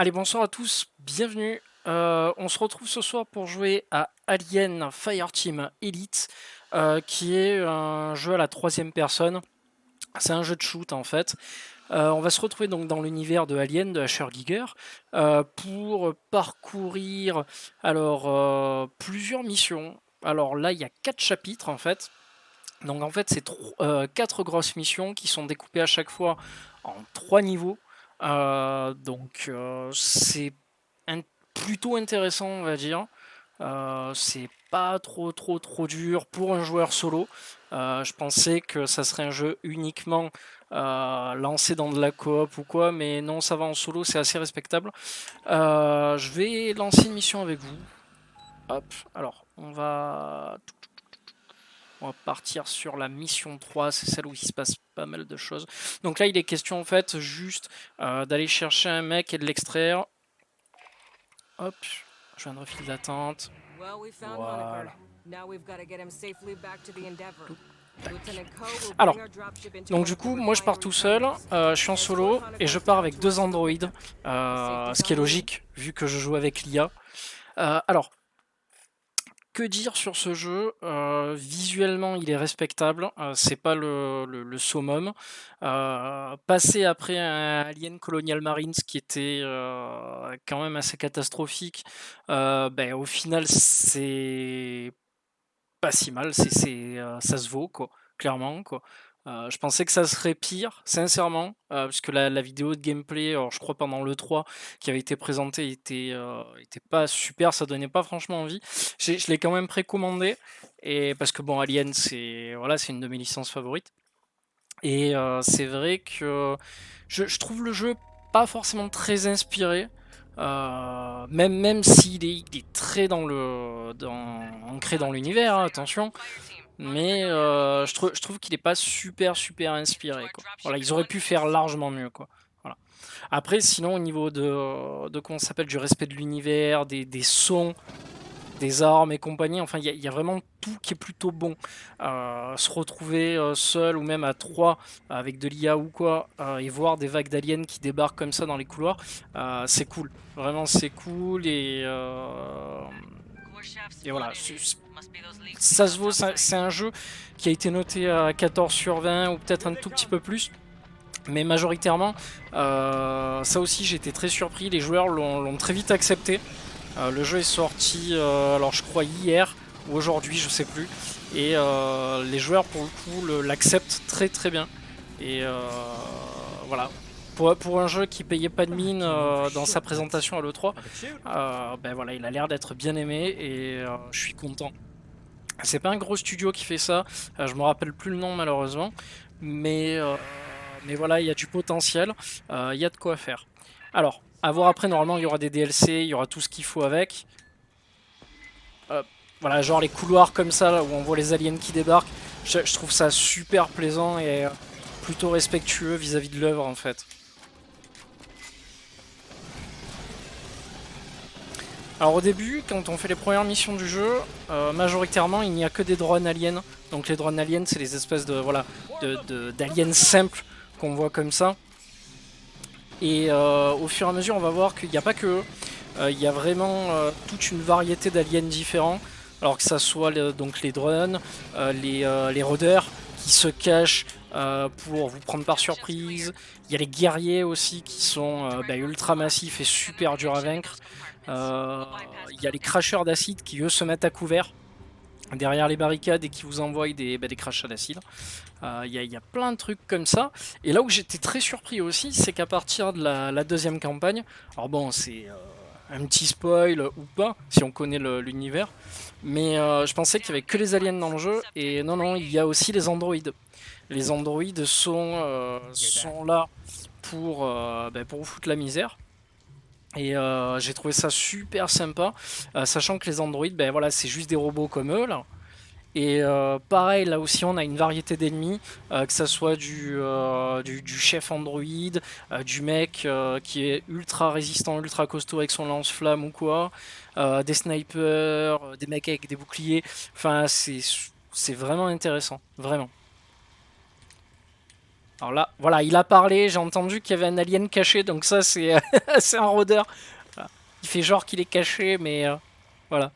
Allez, bonsoir à tous, bienvenue. On se retrouve ce soir pour jouer à Alien Fireteam Elite, qui est un jeu à la troisième personne. C'est un jeu de shoot en fait. On va se retrouver donc dans l'univers de Alien, de H.R. Giger, pour parcourir plusieurs missions. Alors là, il y a 4 chapitres en fait. Donc en fait, c'est 4 grosses missions qui sont découpées à chaque fois en 3 niveaux. C'est plutôt intéressant, on va dire. C'est pas trop dur pour un joueur solo. Je pensais que ça serait un jeu uniquement lancé dans de la coop ou quoi, mais non, ça va en solo, c'est assez respectable. Je vais lancer une mission avec vous. Hop, alors on va partir sur la mission 3, c'est celle où il se passe pas mal de choses. Donc là, il est question en fait juste d'aller chercher un mec et de l'extraire. Hop, je viens de refil d'attente. Voilà. Alors, donc du coup, moi je pars tout seul, je suis en solo et je pars avec 2 androïdes, ce qui est logique vu que je joue avec l'IA. Alors, que dire sur ce jeu? Visuellement, il est respectable, c'est pas le summum. Passer après un Alien Colonial Marines qui était quand même assez catastrophique, au final, c'est pas si mal, ça se vaut, quoi, clairement, quoi. Je pensais que ça serait pire, sincèrement, parce que la vidéo de gameplay, alors je crois pendant l'E3 qui avait été présentée était pas super, ça donnait pas franchement envie. Je l'ai quand même précommandé, et parce que bon, Alien, c'est voilà, c'est une de mes licences favorites. Et c'est vrai que je trouve le jeu pas forcément très inspiré. Même s'il est très ancré dans l'univers, hein, attention, mais je trouve qu'il est pas super inspiré, quoi. Voilà, ils auraient pu faire largement mieux, quoi. Voilà. Après, sinon, au niveau de comment ça s'appelle, du respect de l'univers, des sons, des armes et compagnie, enfin, il y a vraiment tout qui est plutôt bon. Se retrouver seul ou même à 3 avec de l'IA ou quoi, et voir des vagues d'aliens qui débarquent comme ça dans les couloirs, c'est cool. Vraiment, c'est cool, et voilà. Ça se vaut, c'est un jeu qui a été noté à 14 sur 20 ou peut-être un tout petit peu plus. Mais majoritairement, ça aussi j'ai été très surpris, les joueurs l'ont très vite accepté. Le jeu est sorti, alors je crois hier ou aujourd'hui, je sais plus. Et les joueurs pour le coup l'acceptent très bien. Et voilà. Pour un jeu qui payait pas de mine dans sa présentation à l'E3, voilà, il a l'air d'être bien aimé et je suis content. C'est pas un gros studio qui fait ça, je me rappelle plus le nom malheureusement, mais, euh, mais voilà, il y a du potentiel, il y a de quoi faire. Alors, à voir après, normalement il y aura des DLC, il y aura tout ce qu'il faut avec. Voilà, genre les couloirs comme ça, là, où on voit les aliens qui débarquent, je trouve ça super plaisant et plutôt respectueux vis-à-vis de l'œuvre en fait. Alors au début, quand on fait les premières missions du jeu, majoritairement il n'y a que des drones aliens. Donc les drones aliens, c'est les espèces de voilà d'aliens simples qu'on voit comme ça. Et au fur et à mesure, on va voir qu'il n'y a pas que eux. Il y a vraiment toute une variété d'aliens différents. Alors que ça soit donc les drones, les rôdeurs qui se cachent pour vous prendre par surprise. Il y a les guerriers aussi qui sont ultra massifs et super durs à vaincre. Il y a les cracheurs d'acide qui eux se mettent à couvert derrière les barricades et qui vous envoient des crachats d'acide. Il y a plein de trucs comme ça. Et là où j'étais très surpris aussi, c'est qu'à partir de la deuxième campagne, alors bon, c'est un petit spoil ou pas, si on connaît l'univers, mais je pensais qu'il y avait que les aliens dans le jeu, et non, il y a aussi les androïdes. Les androïdes sont là pour vous foutre la misère. Et j'ai trouvé ça super sympa, sachant que les androïdes, voilà, c'est juste des robots comme eux là. Et pareil, là aussi, on a une variété d'ennemis, que ça soit du chef androïde, du mec qui est ultra résistant, ultra costaud avec son lance-flamme ou quoi, des snipers, des mecs avec des boucliers. Enfin, c'est vraiment intéressant, vraiment. Alors là, voilà, il a parlé, j'ai entendu qu'il y avait un alien caché, donc ça c'est c'est un rôdeur. Voilà. Il fait genre qu'il est caché, mais voilà.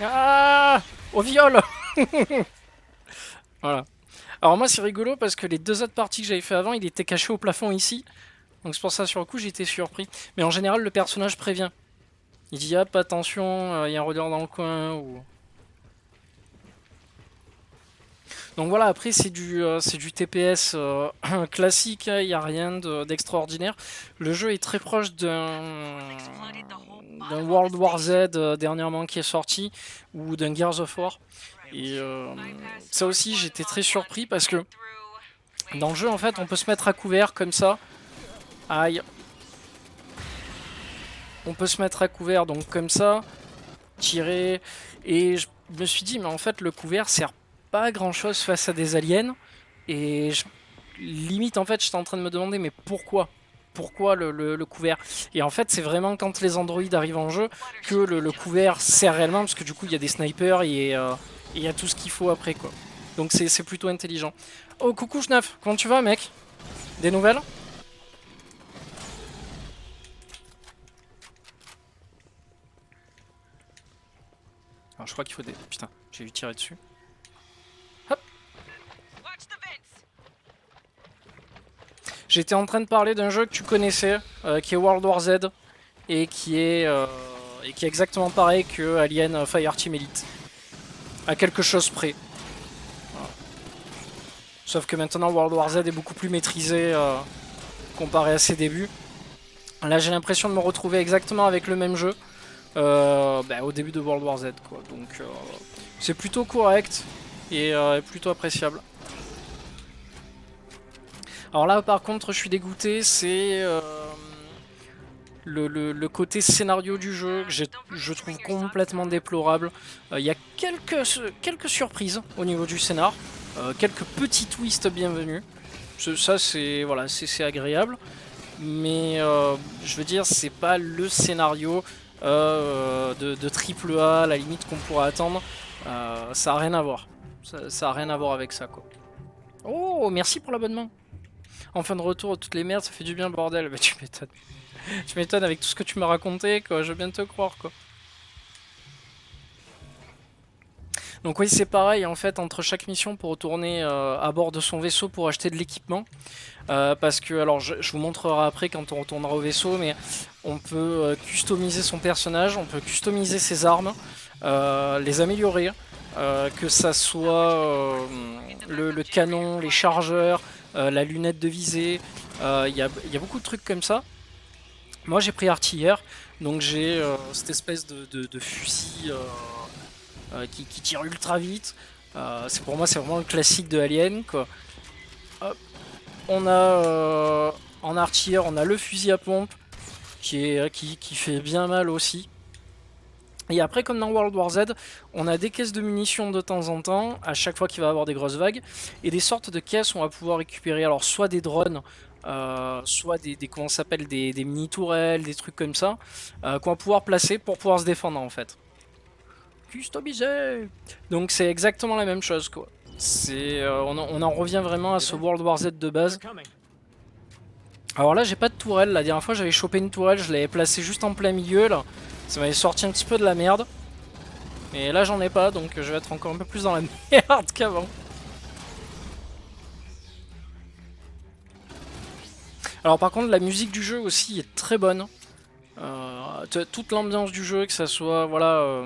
Ah, au viol. Voilà. Alors moi c'est rigolo parce que les 2 autres parties que j'avais fait avant, il était caché au plafond ici. Donc c'est pour ça sur le coup j'étais surpris. Mais en général le personnage prévient. Il dit hop attention, il y a un rôdeur dans le coin ou... Donc voilà, après c'est du TPS classique, il n'y a rien d'extraordinaire. Le jeu est très proche d'un World War Z dernièrement qui est sorti, ou d'un Gears of War. Et ça aussi j'étais très surpris parce que dans le jeu en fait on peut se mettre à couvert comme ça. Aïe. On peut se mettre à couvert donc comme ça, tirer, et je me suis dit mais en fait le couvert sert pas à grand chose face à des aliens, et limite en fait j'étais en train de me demander mais pourquoi le couvert, et en fait c'est vraiment quand les androïdes arrivent en jeu que le couvert sert réellement, parce que du coup il y a des snipers et il y a tout ce qu'il faut après quoi, donc c'est plutôt intelligent. Oh coucou Schneuf, comment tu vas mec? Des nouvelles? Alors je crois qu'il faut des... Putain, j'ai eu tiré dessus. Hop. J'étais en train de parler d'un jeu que tu connaissais, qui est World War Z, et qui est exactement pareil que Alien Fireteam Elite. À quelque chose près. Voilà. Sauf que maintenant World War Z est beaucoup plus maîtrisé comparé à ses débuts. Là j'ai l'impression de me retrouver exactement avec le même jeu au début de World War Z quoi. Donc c'est plutôt correct et plutôt appréciable. Alors là par contre je suis dégoûté, c'est le côté scénario du jeu que je trouve complètement déplorable. Il y a quelques surprises au niveau du scénar, quelques petits twists bienvenus. Ça c'est voilà, c'est agréable, mais je veux dire c'est pas le scénario de triple A à la limite qu'on pourrait attendre. Ça a rien à voir. Ça a rien à voir avec ça quoi. Oh merci pour l'abonnement. En fin de retour, toutes les merdes, ça fait du bien bordel. Bah tu m'étonnes. Tu m'étonnes avec tout ce que tu m'as raconté, quoi. Je veux bien te croire, quoi. Donc oui, c'est pareil, en fait, entre chaque mission pour retourner à bord de son vaisseau pour acheter de l'équipement. Parce que, alors, je vous montrerai après quand on retournera au vaisseau, mais on peut customiser son personnage, on peut customiser ses armes, les améliorer, que ça soit le canon, les chargeurs, la lunette de visée, il y a beaucoup de trucs comme ça. Moi j'ai pris artilleur, donc j'ai cette espèce de fusil qui tire ultra vite. Pour moi c'est vraiment le classique de Alien quoi. Hop. On a en artilleur, on a le fusil à pompe qui fait bien mal aussi. Et après comme dans World War Z, on a des caisses de munitions de temps en temps, à chaque fois qu'il va y avoir des grosses vagues, et des sortes de caisses où on va pouvoir récupérer alors soit des drones, soit comment ça s'appelle, des mini tourelles, des trucs comme ça, qu'on va pouvoir placer pour pouvoir se défendre en fait. Customisé. Donc c'est exactement la même chose quoi. On en revient vraiment à ce World War Z de base. Alors là j'ai pas de tourelle, la dernière fois j'avais chopé une tourelle, je l'avais placée juste en plein milieu là. Ça m'avait sorti un petit peu de la merde. Mais là j'en ai pas, donc je vais être encore un peu plus dans la merde qu'avant. Alors par contre la musique du jeu aussi est très bonne. Toute l'ambiance du jeu, que ça soit voilà,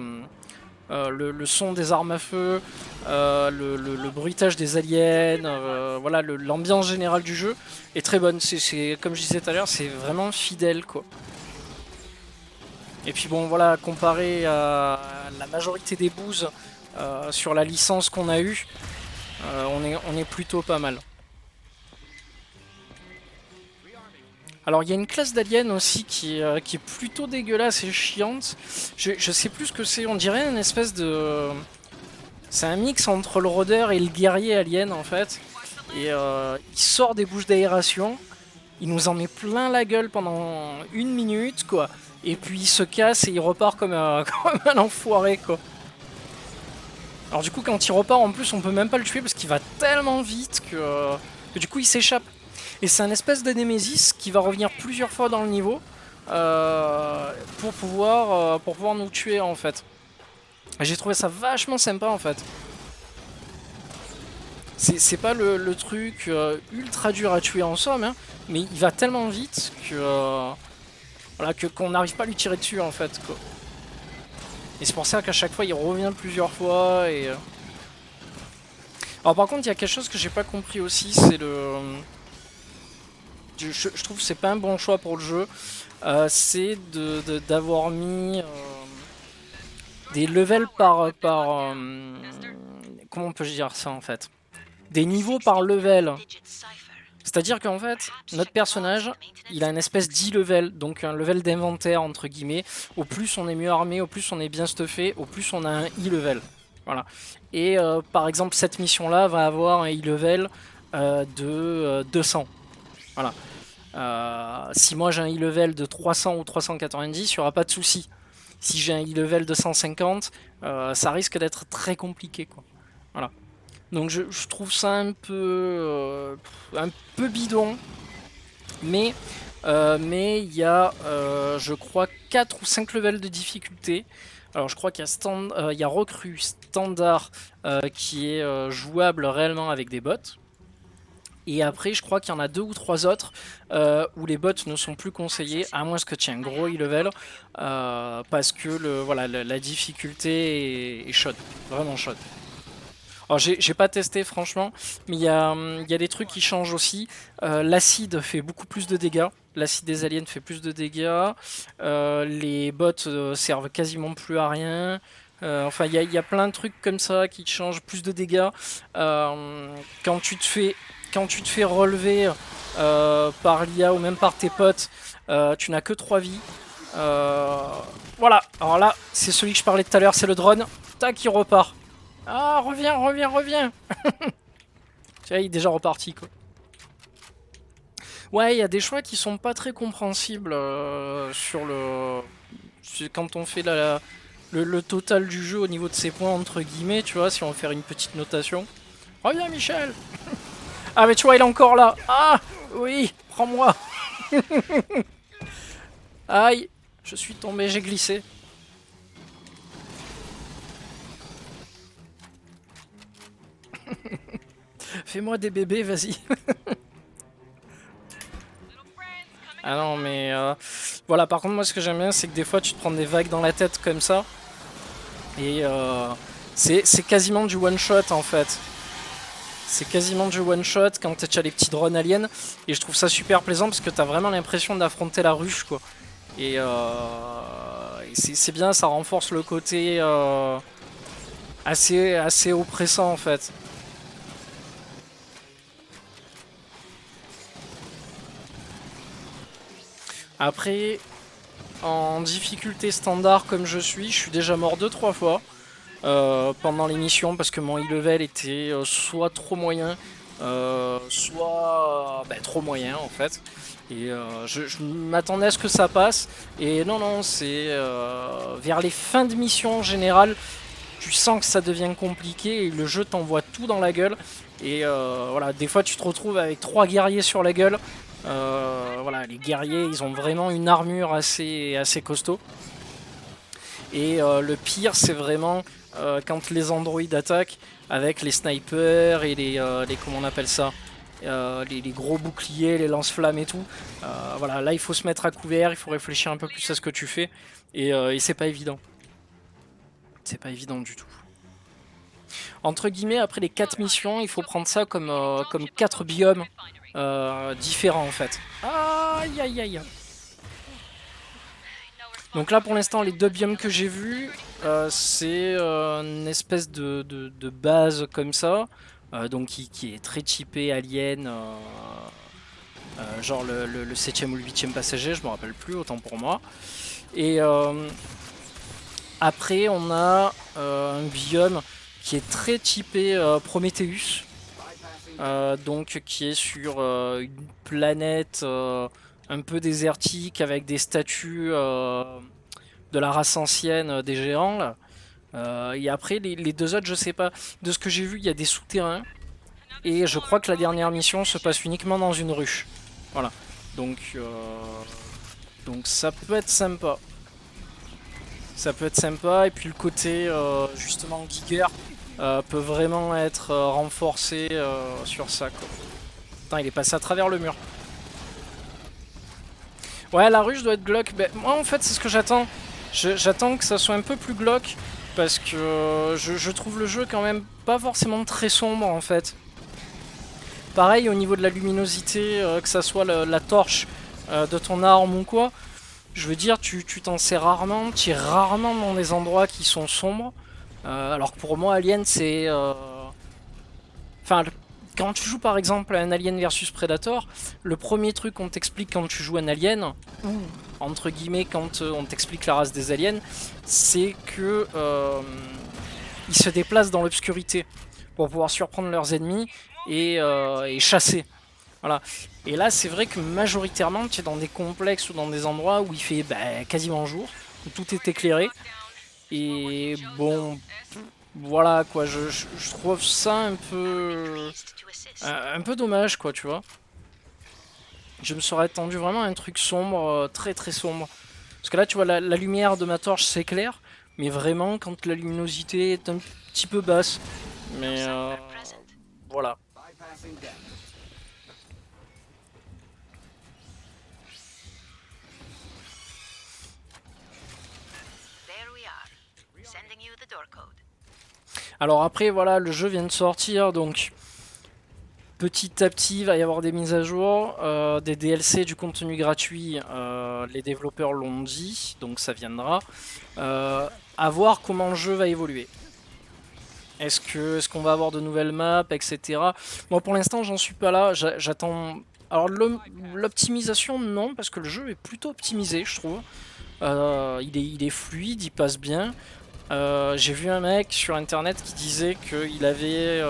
le son des armes à feu, le bruitage des aliens, voilà, l'ambiance générale du jeu est très bonne. Comme je disais tout à l'heure, c'est vraiment fidèle quoi. Et puis bon voilà, comparé à la majorité des boosts sur la licence qu'on a eu, on est plutôt pas mal. Alors il y a une classe d'aliens aussi qui est plutôt dégueulasse et chiante. Je sais plus ce que c'est, on dirait une espèce de... C'est un mix entre le rôdeur et le guerrier alien en fait. Et il sort des bouches d'aération, il nous en met plein la gueule pendant 1 minute quoi. Et puis il se casse et il repart comme un, comme un enfoiré quoi. Alors du coup quand il repart en plus on peut même pas le tuer parce qu'il va tellement vite que du coup il s'échappe. Et c'est un espèce de Némésis qui va revenir plusieurs fois dans le niveau pour pouvoir nous tuer en fait. Et j'ai trouvé ça vachement sympa en fait. C'est pas le truc ultra dur à tuer en somme, hein, mais il va tellement vite que voilà, qu'on n'arrive pas à lui tirer dessus en fait, quoi. Et c'est pour ça qu'à chaque fois il revient plusieurs fois et... Alors par contre il y a quelque chose que j'ai pas compris aussi, c'est le... Je trouve que c'est pas un bon choix pour le jeu, c'est d'avoir mis des levels par comment on peut dire ça en fait? Des niveaux par level. C'est-à-dire qu'en fait, notre personnage, il a une espèce d'e-level, donc un level d'inventaire entre guillemets. Au plus on est mieux armé, au plus on est bien stuffé, au plus on a un e-level. Voilà. Et par exemple, cette mission-là va avoir un e-level de 200. Voilà. Si moi j'ai un e-level de 300 ou 390, il n'y aura pas de souci. Si j'ai un e-level de 150, ça risque d'être très compliqué, quoi. Voilà. Donc je trouve ça un peu bidon, mais il y a je crois 4 ou 5 levels de difficulté. Alors je crois qu'il y a recrue, standard qui est jouable réellement avec des bots. Et après je crois qu'il y en a 2 ou 3 autres où les bots ne sont plus conseillés, à moins que tu aies un gros e-level, parce que voilà, la difficulté est chaude, vraiment chaude. Alors j'ai pas testé franchement, mais il y a des trucs qui changent aussi. L'acide fait beaucoup plus de dégâts. L'acide des aliens fait plus de dégâts. Les bots servent quasiment plus à rien. Enfin, il y a plein de trucs comme ça qui changent plus de dégâts. Quand tu te fais relever par l'IA ou même par tes potes, tu n'as que 3 vies. Voilà, alors là, c'est celui que je parlais tout à l'heure, c'est le drone. Tac, il repart. Ah, reviens, reviens, reviens. Tu vois, il est déjà reparti, quoi. Ouais, il y a des choix qui sont pas très compréhensibles sur le... Quand on fait le total du jeu au niveau de ses points, entre guillemets, tu vois, si on veut faire une petite notation. Reviens, Michel. Ah, mais tu vois, il est encore là. Ah, oui, prends-moi. Aïe, je suis tombé, j'ai glissé. Fais-moi des bébés, vas-y. Ah non, mais voilà, par contre, moi ce que j'aime bien, c'est que des fois tu te prends des vagues dans la tête comme ça. Et c'est quasiment du one shot en fait. C'est quasiment du one shot quand tu as les petits drones aliens. Et je trouve ça super plaisant parce que tu as vraiment l'impression d'affronter la ruche, quoi. Et c'est bien, ça renforce le côté assez oppressant en fait. Après, en difficulté standard comme je suis déjà mort 2-3 fois pendant l'émission parce que mon e-level était soit trop moyen, soit trop moyen en fait. Et je m'attendais à ce que ça passe. Et non, non, c'est vers les fins de mission en général, tu sens que ça devient compliqué et le jeu t'envoie tout dans la gueule. Et voilà, des fois tu te retrouves avec 3 guerriers sur la gueule. Voilà, les guerriers, ils ont vraiment une armure assez costaud. Et le pire, c'est vraiment quand les androïdes attaquent avec les snipers et les comment on appelle ça, les gros boucliers, les lance-flammes et tout. Voilà, là il faut se mettre à couvert, il faut réfléchir un peu plus à ce que tu fais. Et c'est pas évident. C'est pas évident du tout. Entre guillemets, après les 4 missions, il faut prendre ça comme 4 biomes différents en fait. Aïe aïe aïe. Donc là pour l'instant les 2 biomes que j'ai vus, c'est une espèce de base comme ça, donc qui est très typé alien, genre le 7ème ou le 8ème passager, je me rappelle plus, autant pour moi. Et après on a un biome qui est très typé Prometheus, donc qui est sur une planète un peu désertique avec des statues de la race ancienne des géants là. Et après, les deux autres, je sais pas. De ce que j'ai vu, il y a des souterrains. Et je crois que la dernière mission se passe uniquement dans une ruche. Voilà. Donc ça peut être sympa. Ça peut être sympa. Et puis le côté, justement, Giger peut vraiment être renforcé sur ça, quoi. Putain, il est passé à travers le mur. Ouais, la ruche doit être glauque. Ben, moi, en fait, c'est ce que j'attends. J'attends que ça soit un peu plus glauque. Parce que je trouve le jeu quand même pas forcément très sombre, en fait. Pareil au niveau de la luminosité, que ça soit la torche de ton arme ou quoi. Je veux dire, tu t'en sers rarement. Tu es rarement dans des endroits qui sont sombres. Alors que pour moi, Alien, c'est... Enfin, quand tu joues par exemple à un Alien versus Predator, le premier truc qu'on t'explique quand tu joues un Alien, ou entre guillemets quand on t'explique la race des aliens, c'est que ils se déplacent dans l'obscurité pour pouvoir surprendre leurs ennemis et chasser. Voilà. Et là, c'est vrai que majoritairement, tu es dans des complexes ou dans des endroits où il fait quasiment jour, où tout est éclairé. Et bon, voilà quoi, je trouve ça un peu dommage quoi, tu vois. Je me serais attendu vraiment à un truc sombre, très très sombre. Parce que là, tu vois, la lumière de ma torche s'éclaire, mais vraiment quand la luminosité est un petit peu basse. Mais voilà. Alors après, voilà, le jeu vient de sortir, donc petit à petit, il va y avoir des mises à jour, des DLC, du contenu gratuit, les développeurs l'ont dit, donc ça viendra. À voir comment le jeu va évoluer. Est-ce qu'on va avoir de nouvelles maps, etc. Moi pour l'instant j'en suis pas là, j'attends... Alors l'optimisation non, parce que le jeu est plutôt optimisé je trouve. Il est fluide, il passe bien. J'ai vu un mec sur internet qui disait qu'il avait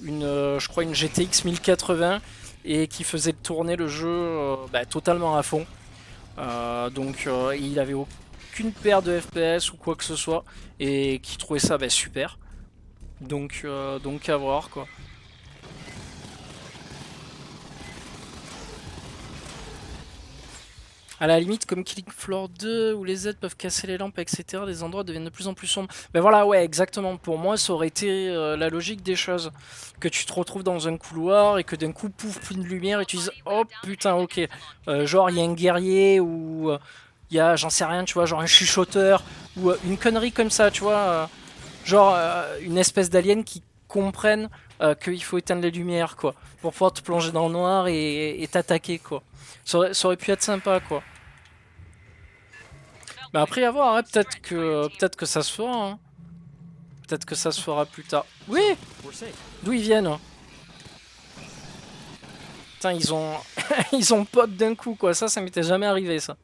je crois une GTX 1080 et qui faisait tourner le jeu totalement à fond. Il avait aucune perte de FPS ou quoi que ce soit et qui trouvait ça super. Donc à voir quoi. À la limite, comme Killing Floor 2, où les aides peuvent casser les lampes, etc., les endroits deviennent de plus en plus sombres. Ben voilà, ouais, exactement. Pour moi, ça aurait été la logique des choses. Que tu te retrouves dans un couloir et que d'un coup, pouf, plus de lumière et tu dises, oh putain, ok. Genre, il y a un guerrier ou il y a, j'en sais rien, tu vois, genre un chuchoteur ou une connerie comme ça, tu vois. Genre, une espèce d'alien qui comprennent qu'il faut éteindre les lumières, quoi. Pour pouvoir te plonger dans le noir et t'attaquer, quoi. Ça aurait pu être sympa, quoi. Mais après, à voir, hein, peut-être que ça se fera. Hein. Peut-être que ça se fera plus tard. Oui. D'où ils viennent hein. Putain, ils ont ils ont pop d'un coup quoi. Ça m'était jamais arrivé ça.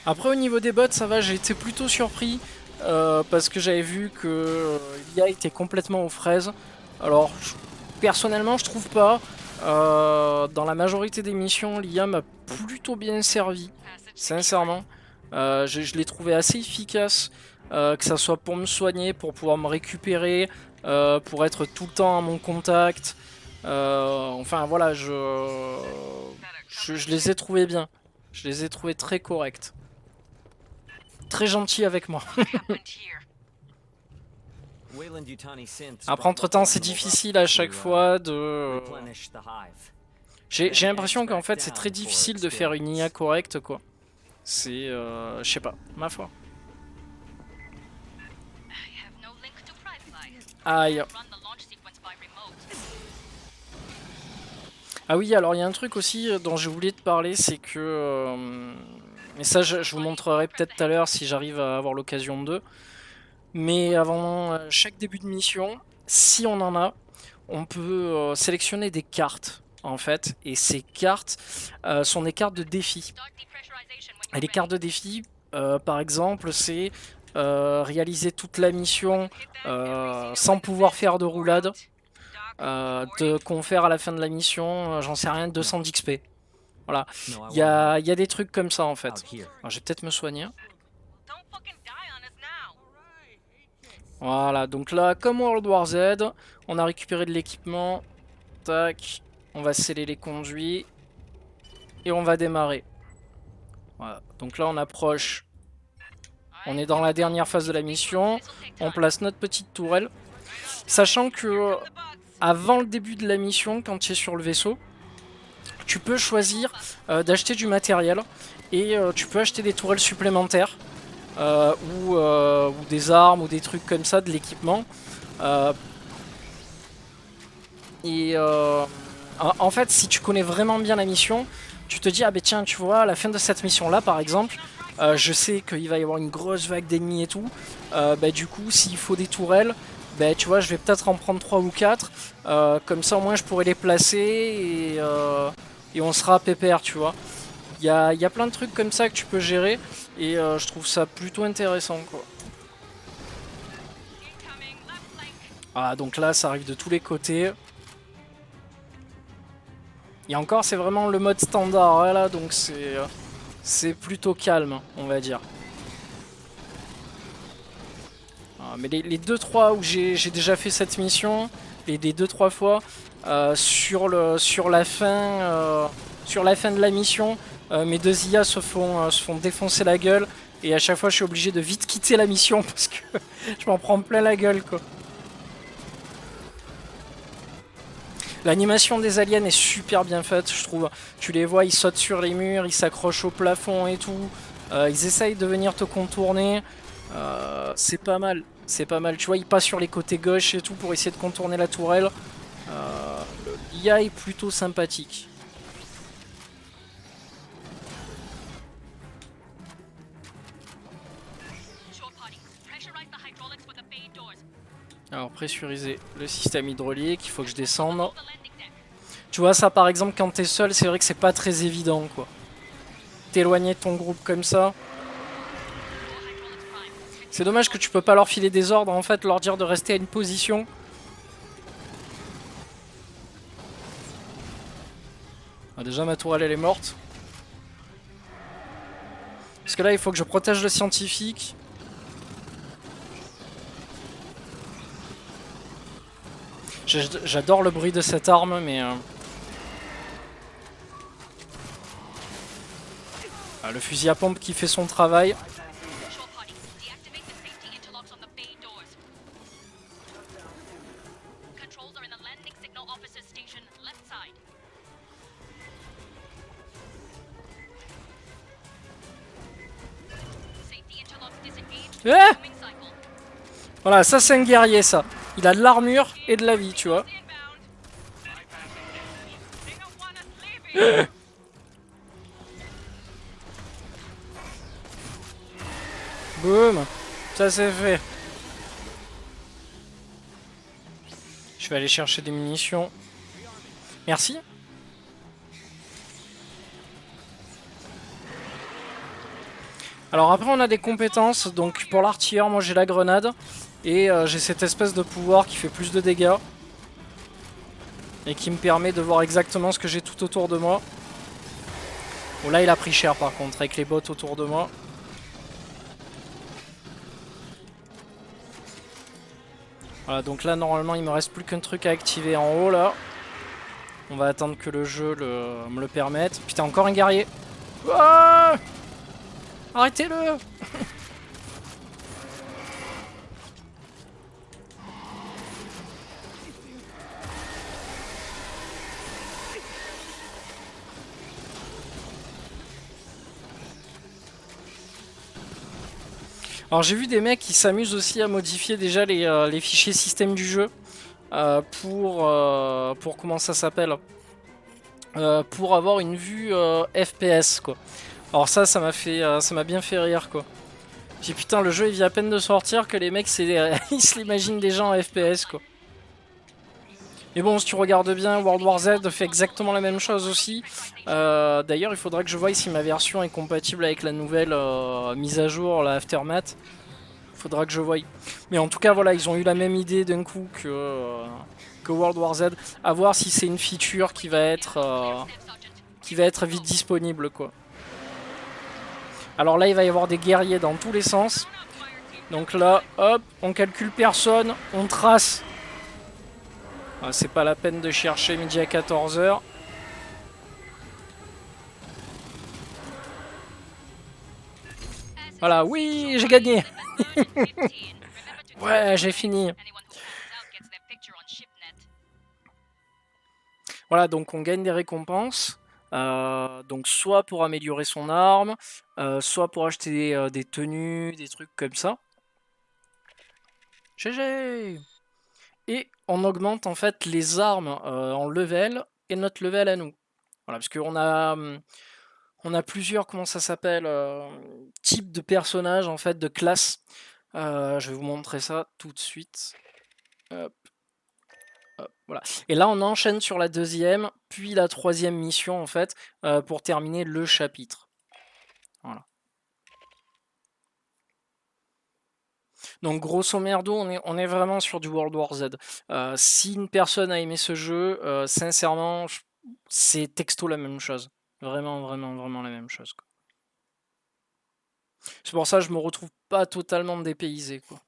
Après au niveau des bots ça va, j'ai été plutôt surpris parce que j'avais vu que l'IA était complètement aux fraises. Alors personnellement je trouve pas. Dans la majorité des missions l'IA m'a plutôt bien servi, sincèrement. Je l'ai trouvé assez efficace, que ça soit pour me soigner, pour pouvoir me récupérer, pour être tout le temps à mon contact. Enfin voilà, je les ai trouvés bien. Je les ai trouvés très corrects. Très gentils avec moi. Après entre temps c'est difficile à chaque fois de... J'ai l'impression qu'en fait c'est très difficile de faire une IA correcte quoi. C'est... je sais pas, ma foi. Aïe. Ah oui, alors il y a un truc aussi dont j'ai oublié de parler, c'est que... mais ça je vous montrerai peut-être tout à l'heure si j'arrive à avoir l'occasion de. Mais avant chaque début de mission, si on en a, on peut sélectionner des cartes en fait. Et ces cartes sont des cartes de défi. Et les cartes de défi, par exemple, c'est réaliser toute la mission sans pouvoir faire de roulade. Te confère à la fin de la mission, j'en sais rien, 200 d'XP. Voilà, il y a des trucs comme ça en fait. Alors, je vais peut-être me soigner. Voilà, donc là, comme World War Z, on a récupéré de l'équipement. Tac, on va sceller les conduits. Et on va démarrer. Voilà, donc là on approche. On est dans la dernière phase de la mission. On place notre petite tourelle. Sachant que avant le début de la mission, quand tu es sur le vaisseau, tu peux choisir d'acheter du matériel. Et tu peux acheter des tourelles supplémentaires. Ou des armes ou des trucs comme ça, de l'équipement. En fait, si tu connais vraiment bien la mission, tu te dis, ah ben tiens, tu vois, à la fin de cette mission-là, par exemple, je sais qu'il va y avoir une grosse vague d'ennemis et tout. Bah, du coup, s'il faut des tourelles, bah, tu vois, je vais peut-être en prendre 3 ou 4. Comme ça, au moins, je pourrais les placer et on sera pépère, tu vois. Il y a plein de trucs comme ça que tu peux gérer et je trouve ça plutôt intéressant, quoi. Ah, donc là, ça arrive de tous les côtés. Et encore, c'est vraiment le mode standard, hein, là, donc c'est plutôt calme, on va dire. Ah, mais les 2-3 où j'ai déjà fait cette mission, les 2-3 fois, sur la fin de la mission, mes deux IA se font défoncer la gueule. Et à chaque fois, je suis obligé de vite quitter la mission parce que je m'en prends plein la gueule, quoi. L'animation des aliens est super bien faite, je trouve. Tu les vois, ils sautent sur les murs, ils s'accrochent au plafond et tout. Ils essayent de venir te contourner. C'est pas mal. C'est pas mal. Tu vois, ils passent sur les côtés gauche et tout pour essayer de contourner la tourelle. L'IA est plutôt sympathique. Alors, pressuriser le système hydraulique, il faut que je descende. Tu vois, ça par exemple, quand t'es seul, c'est vrai que c'est pas très évident, quoi. T'éloigner de ton groupe comme ça. C'est dommage que tu peux pas leur filer des ordres, en fait, leur dire de rester à une position. Ah, déjà, ma tourelle, elle est morte. Parce que là, il faut que je protège le scientifique. J'adore le bruit de cette arme, mais... Ah, le fusil à pompe qui fait son travail. Ah, voilà, ça c'est un guerrier, ça. Il a de l'armure et de la vie, tu vois. Boum. Ça c'est fait. Je vais aller chercher des munitions. Merci. Alors après on a des compétences. Donc pour l'artilleur, moi j'ai la grenade. Et j'ai cette espèce de pouvoir qui fait plus de dégâts. Et qui me permet de voir exactement ce que j'ai tout autour de moi. Bon là il a pris cher par contre avec les bots autour de moi. Voilà, donc là normalement il me reste plus qu'un truc à activer en haut là. On va attendre que le jeu me le permette. Putain, encore un guerrier. Oh, arrêtez-le. Alors j'ai vu des mecs qui s'amusent aussi à modifier déjà les fichiers système du jeu pour comment ça s'appelle, pour avoir une vue FPS, quoi. Alors ça m'a bien fait rire, quoi. J'ai putain, le jeu il vient à peine de sortir que les mecs ils se l'imaginent déjà en FPS, quoi. Mais bon, si tu regardes bien, World War Z fait exactement la même chose aussi. D'ailleurs, il faudrait que je voie si ma version est compatible avec la nouvelle mise à jour, la Aftermath. Faudra que je voie. Mais en tout cas, voilà, ils ont eu la même idée d'un coup que World War Z. À voir si c'est une feature qui va être vite disponible, quoi. Alors là, il va y avoir des guerriers dans tous les sens. Donc là, hop, on calcule personne, on trace. Ah, c'est pas la peine de chercher midi à 14h. Voilà, oui, j'ai gagné. Ouais, j'ai fini. Voilà, donc on gagne des récompenses. Donc soit pour améliorer son arme, soit pour acheter des tenues, des trucs comme ça. GG. Et on augmente en fait les armes en level et notre level à nous. Voilà, parce qu'on a plusieurs, comment ça s'appelle, types de personnages en fait, de classes. Je vais vous montrer ça tout de suite. Hop. Voilà. Et là, on enchaîne sur la deuxième, puis la troisième mission, en fait, pour terminer le chapitre. Voilà. Donc, grosso merdo, on est vraiment sur du World War Z. Si une personne a aimé ce jeu, sincèrement, c'est texto la même chose. Vraiment, vraiment, vraiment la même chose, quoi. C'est pour ça que je me retrouve pas totalement dépaysé, quoi.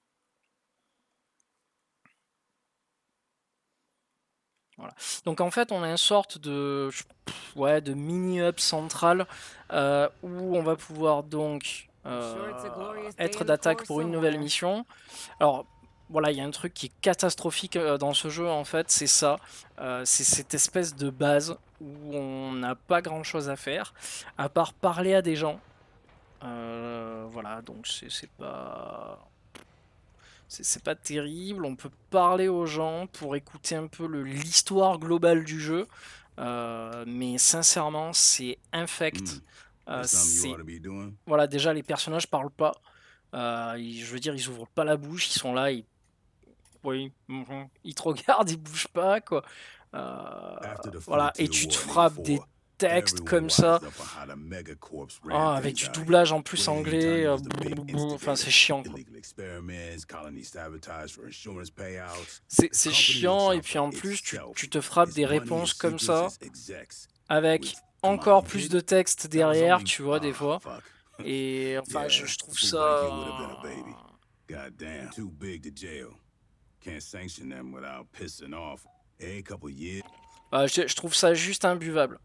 Voilà. Donc en fait, on a une sorte de mini-hub central où on va pouvoir donc être d'attaque pour une nouvelle mission. Alors voilà, il y a un truc qui est catastrophique dans ce jeu en fait, c'est ça. C'est cette espèce de base où on n'a pas grand-chose à faire, à part parler à des gens. Voilà, donc c'est pas... C'est pas terrible, on peut parler aux gens pour écouter un peu l'histoire globale du jeu, mais sincèrement c'est infect. Voilà, déjà les personnages parlent pas, je veux dire ils ouvrent pas la bouche, ils sont là, oui, ils te regardent, ils bougent pas quoi. Voilà, et tu te frappes des textes comme ça, avec du doublage en plus anglais, enfin c'est chiant quoi. C'est chiant, et puis en plus tu te frappes des réponses comme ça, avec encore plus de texte derrière, tu vois, des fois. Et enfin, je trouve ça... je trouve ça juste imbuvable.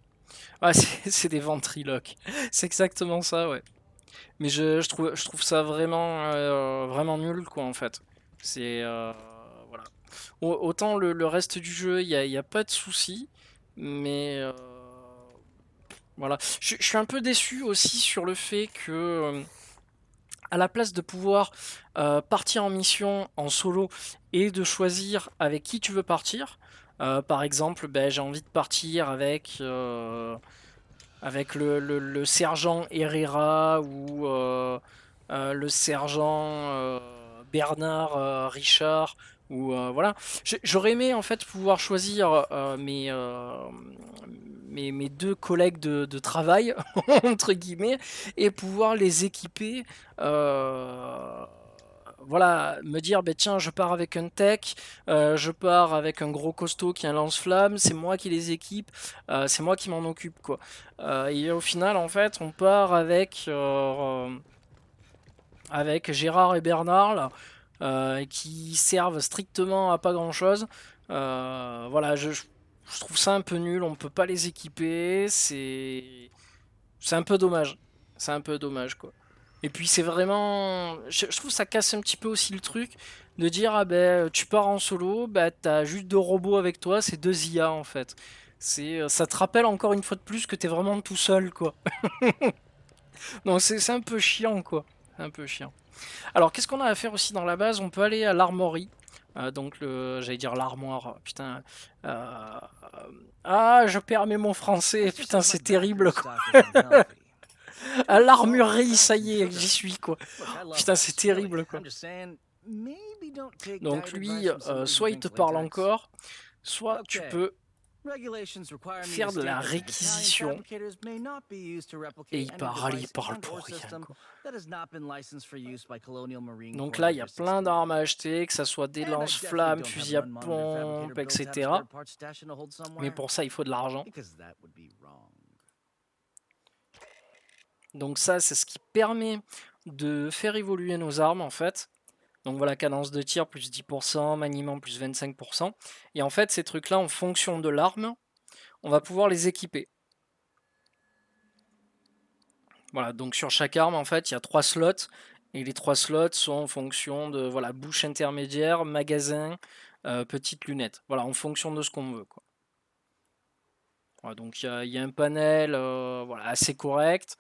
Ah, c'est des ventriloques. C'est exactement ça, ouais. Mais je trouve ça vraiment, vraiment nul, quoi, en fait. C'est... voilà. Autant le reste du jeu, il y a pas de souci, mais... voilà. Je suis un peu déçu aussi sur le fait que... à la place de pouvoir partir en mission en solo et de choisir avec qui tu veux partir, par exemple, ben, j'ai envie de partir avec le sergent Herrera ou le sergent Bernard Richard, ou voilà. J'aurais aimé en fait pouvoir choisir mes deux collègues de travail entre guillemets, et pouvoir les équiper, voilà, me dire bah, tiens, je pars avec un tech, je pars avec un gros costaud qui a un lance-flamme, c'est moi qui les équipe, c'est moi qui m'en occupe quoi. Et au final en fait on part avec Gérard et Bernard là, qui servent strictement à pas grand chose. Voilà, je trouve ça un peu nul, on peut pas les équiper, c'est un peu dommage. C'est un peu dommage quoi. Et puis c'est vraiment... Je trouve que ça casse un petit peu aussi le truc de dire ah ben tu pars en solo, bah t'as juste deux robots avec toi, c'est deux IA en fait. Ça te rappelle encore une fois de plus que t'es vraiment tout seul quoi. Donc c'est un peu chiant quoi. C'est un peu chiant. Alors qu'est-ce qu'on a à faire aussi dans la base? On peut aller à l'armory. Donc j'allais dire l'armoire, putain. Ah, je perds mes mots français, putain c'est terrible quoi. À l'armurerie, ça y est, j'y suis quoi. Putain, c'est terrible quoi. Donc lui, soit il te parle encore, soit tu peux faire de la réquisition. Et il parle pour rien, quoi. Donc là, il y a plein d'armes à acheter, que ça soit des lance-flammes, fusils à pompe, etc. Mais pour ça, il faut de l'argent. Donc ça, c'est ce qui permet de faire évoluer nos armes, en fait. Donc voilà, cadence de tir plus 10%, maniement plus 25%. Et en fait, ces trucs-là, en fonction de l'arme, on va pouvoir les équiper. Voilà, donc sur chaque arme, en fait, il y a 3 slots. Et les 3 slots sont en fonction de voilà, bouche intermédiaire, magasin, petite lunette. Voilà, en fonction de ce qu'on veut, quoi. Voilà, donc il y a un panel voilà, assez correct.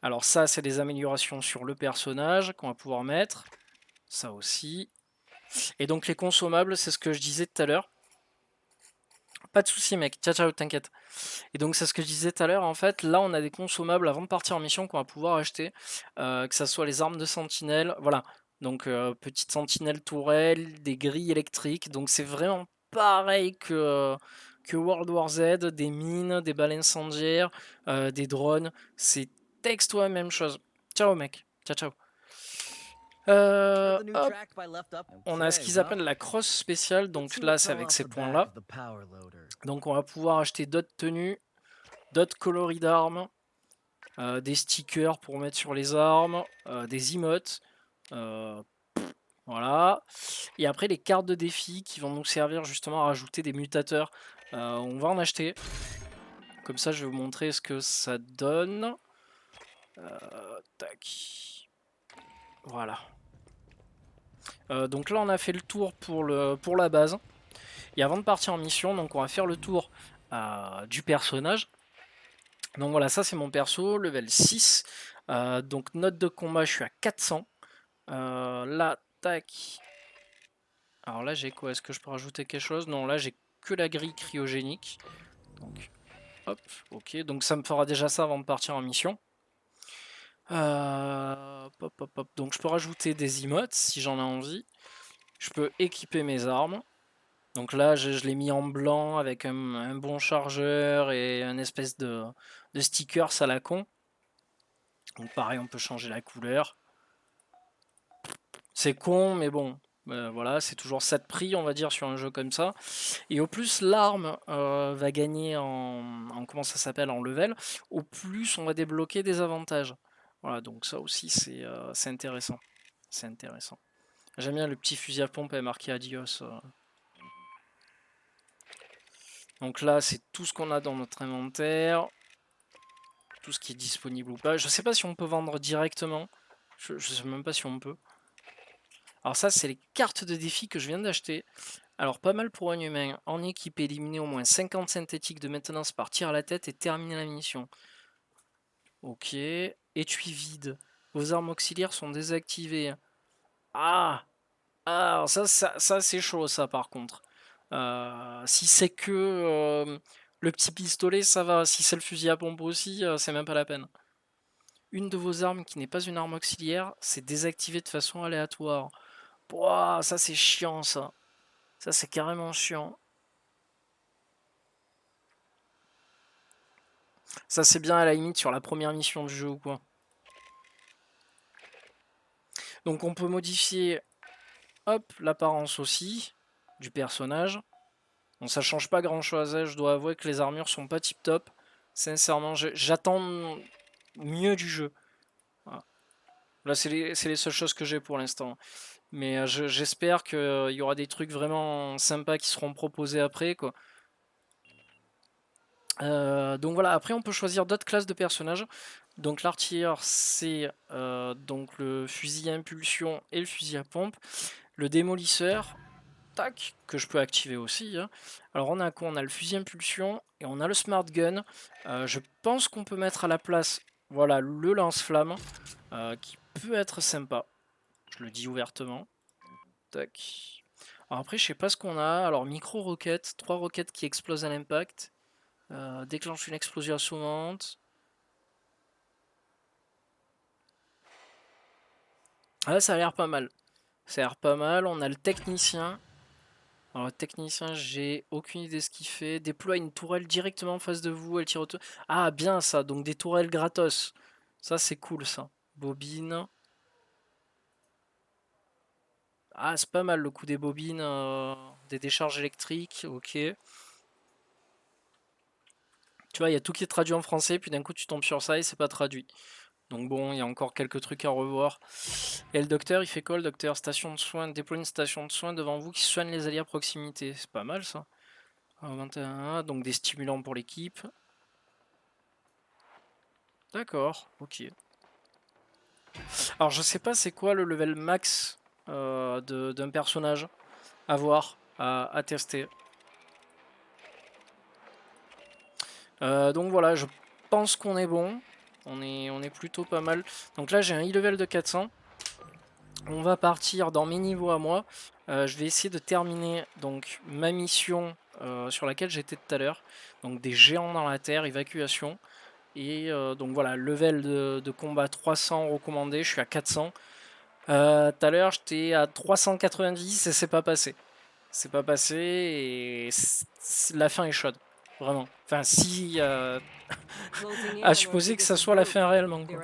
Alors ça, c'est des améliorations sur le personnage qu'on va pouvoir mettre. Ça aussi. Et donc les consommables, c'est ce que je disais tout à l'heure. Pas de soucis mec, ciao ciao, t'inquiète. Et donc c'est ce que je disais tout à l'heure, en fait, là on a des consommables avant de partir en mission qu'on va pouvoir acheter, que ça soit les armes de sentinelle, voilà. Donc petite sentinelle tourelle, des grilles électriques, donc c'est vraiment pareil que World War Z, des mines, des balles incendiaires, des drones, c'est texto la même chose. Ciao mec, ciao ciao. Hop. On a ce qu'ils appellent la cross spéciale, donc là c'est avec ces points là. Donc on va pouvoir acheter d'autres tenues, d'autres coloris d'armes, des stickers pour mettre sur les armes, des emotes, voilà. Et après les cartes de défi qui vont nous servir justement à rajouter des mutateurs. On va en acheter. Comme ça je vais vous montrer ce que ça donne. Tac. Voilà. Donc là on a fait le tour pour la base. Et avant de partir en mission, donc on va faire le tour du personnage. Donc voilà, ça c'est mon perso, level 6. Donc note de combat, je suis à 400. Là, tac. Alors là j'ai quoi? Est-ce que je peux rajouter quelque chose? Non, là j'ai que la grille cryogénique. Donc hop, ok. Donc ça me fera déjà ça avant de partir en mission. Pop, pop, pop. Donc je peux rajouter des emotes si j'en ai envie. Je peux équiper mes armes. Donc là, je l'ai mis en blanc avec un bon chargeur et un espèce de stickers à la con. Donc pareil, on peut changer la couleur. C'est con, mais bon, voilà, c'est toujours ça de prix, on va dire, sur un jeu comme ça. Et au plus l'arme va gagner en comment ça s'appelle, en level, au plus on va débloquer des avantages. Voilà, donc ça aussi c'est intéressant. C'est intéressant. J'aime bien le petit fusil à pompe et marqué Adios. Donc là, c'est tout ce qu'on a dans notre inventaire. Tout ce qui est disponible ou pas. Je sais pas si on peut vendre directement. Je sais même pas si on peut. Alors ça, c'est les cartes de défi que je viens d'acheter. Alors pas mal pour un humain. En équipe, éliminer au moins 50 synthétiques de maintenance par tir à la tête et terminer la mission. Ok. Étui vide. Vos armes auxiliaires sont désactivées. Ah, alors ça c'est chaud ça par contre. Si c'est que le petit pistolet, ça va. Si c'est le fusil à pompe aussi, c'est même pas la peine. Une de vos armes qui n'est pas une arme auxiliaire, c'est désactivé de façon aléatoire. Pouah, ça c'est chiant ça. Ça c'est carrément chiant. Ça c'est bien à la limite sur la première mission du jeu ou quoi. Donc on peut modifier hop l'apparence aussi du personnage. Bon, ça change pas grand chose, hein. Je dois avouer que les armures sont pas tip top. Sincèrement, j'attends mieux du jeu. Voilà. Là c'est les seules choses que j'ai pour l'instant. Mais j'espère qu'il y aura des trucs vraiment sympas qui seront proposés après, quoi. Donc voilà, après on peut choisir d'autres classes de personnages. Donc l'artilleur c'est donc le fusil à impulsion et le fusil à pompe. Le démolisseur, tac, que je peux activer aussi, hein. Alors on a quoi? On a le fusil à impulsion et on a le smart gun. Je pense qu'on peut mettre à la place, voilà, le lance-flamme qui peut être sympa. Je le dis ouvertement. Tac. Alors après je sais pas ce qu'on a. Alors micro-roquettes, 3 roquettes qui explosent à l'impact. Déclenche une explosion assommante. Ah, ça a l'air pas mal. Ça a l'air pas mal. On a le technicien. Alors, technicien, j'ai aucune idée de ce qu'il fait. Déploie une tourelle directement en face de vous, elle tire au... Ah, bien ça, donc des tourelles gratos. Ça, c'est cool, ça. Bobine. Ah, c'est pas mal le coup des bobines, des décharges électriques, ok. Tu vois, il y a tout qui est traduit en français, puis d'un coup tu tombes sur ça et c'est pas traduit. Donc bon, il y a encore quelques trucs à revoir. Et le docteur, il fait quoi le docteur? Station de soins, déploie une station de soins devant vous qui soigne les alliés à proximité. C'est pas mal ça. 21, donc des stimulants pour l'équipe. D'accord, ok. Alors je sais pas c'est quoi le level max d'un personnage à voir, à tester. Donc voilà, je pense qu'on est bon. On est plutôt pas mal. Donc là j'ai un e-level de 400. On va partir dans mes niveaux à moi. Je vais essayer de terminer donc ma mission sur laquelle j'étais tout à l'heure. Donc des géants dans la terre, évacuation. Et donc voilà, level de combat 300 recommandé, je suis à 400. Tout à l'heure j'étais à 390 et c'est pas passé. C'est pas passé et la fin est chaude. Vraiment. Enfin si... à supposer que ça soit la fin réellement. Quoi.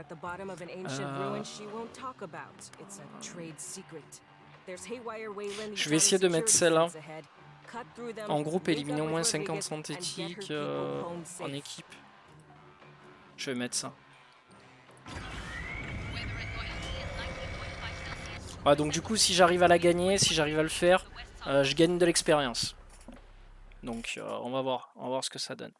Je vais essayer de mettre celle-là. En groupe, éliminer au moins 50 synthétiques en équipe. Je vais mettre ça. Ouais, donc du coup, si j'arrive à la gagner, si j'arrive à le faire, je gagne de l'expérience. Donc on va voir ce que ça donne.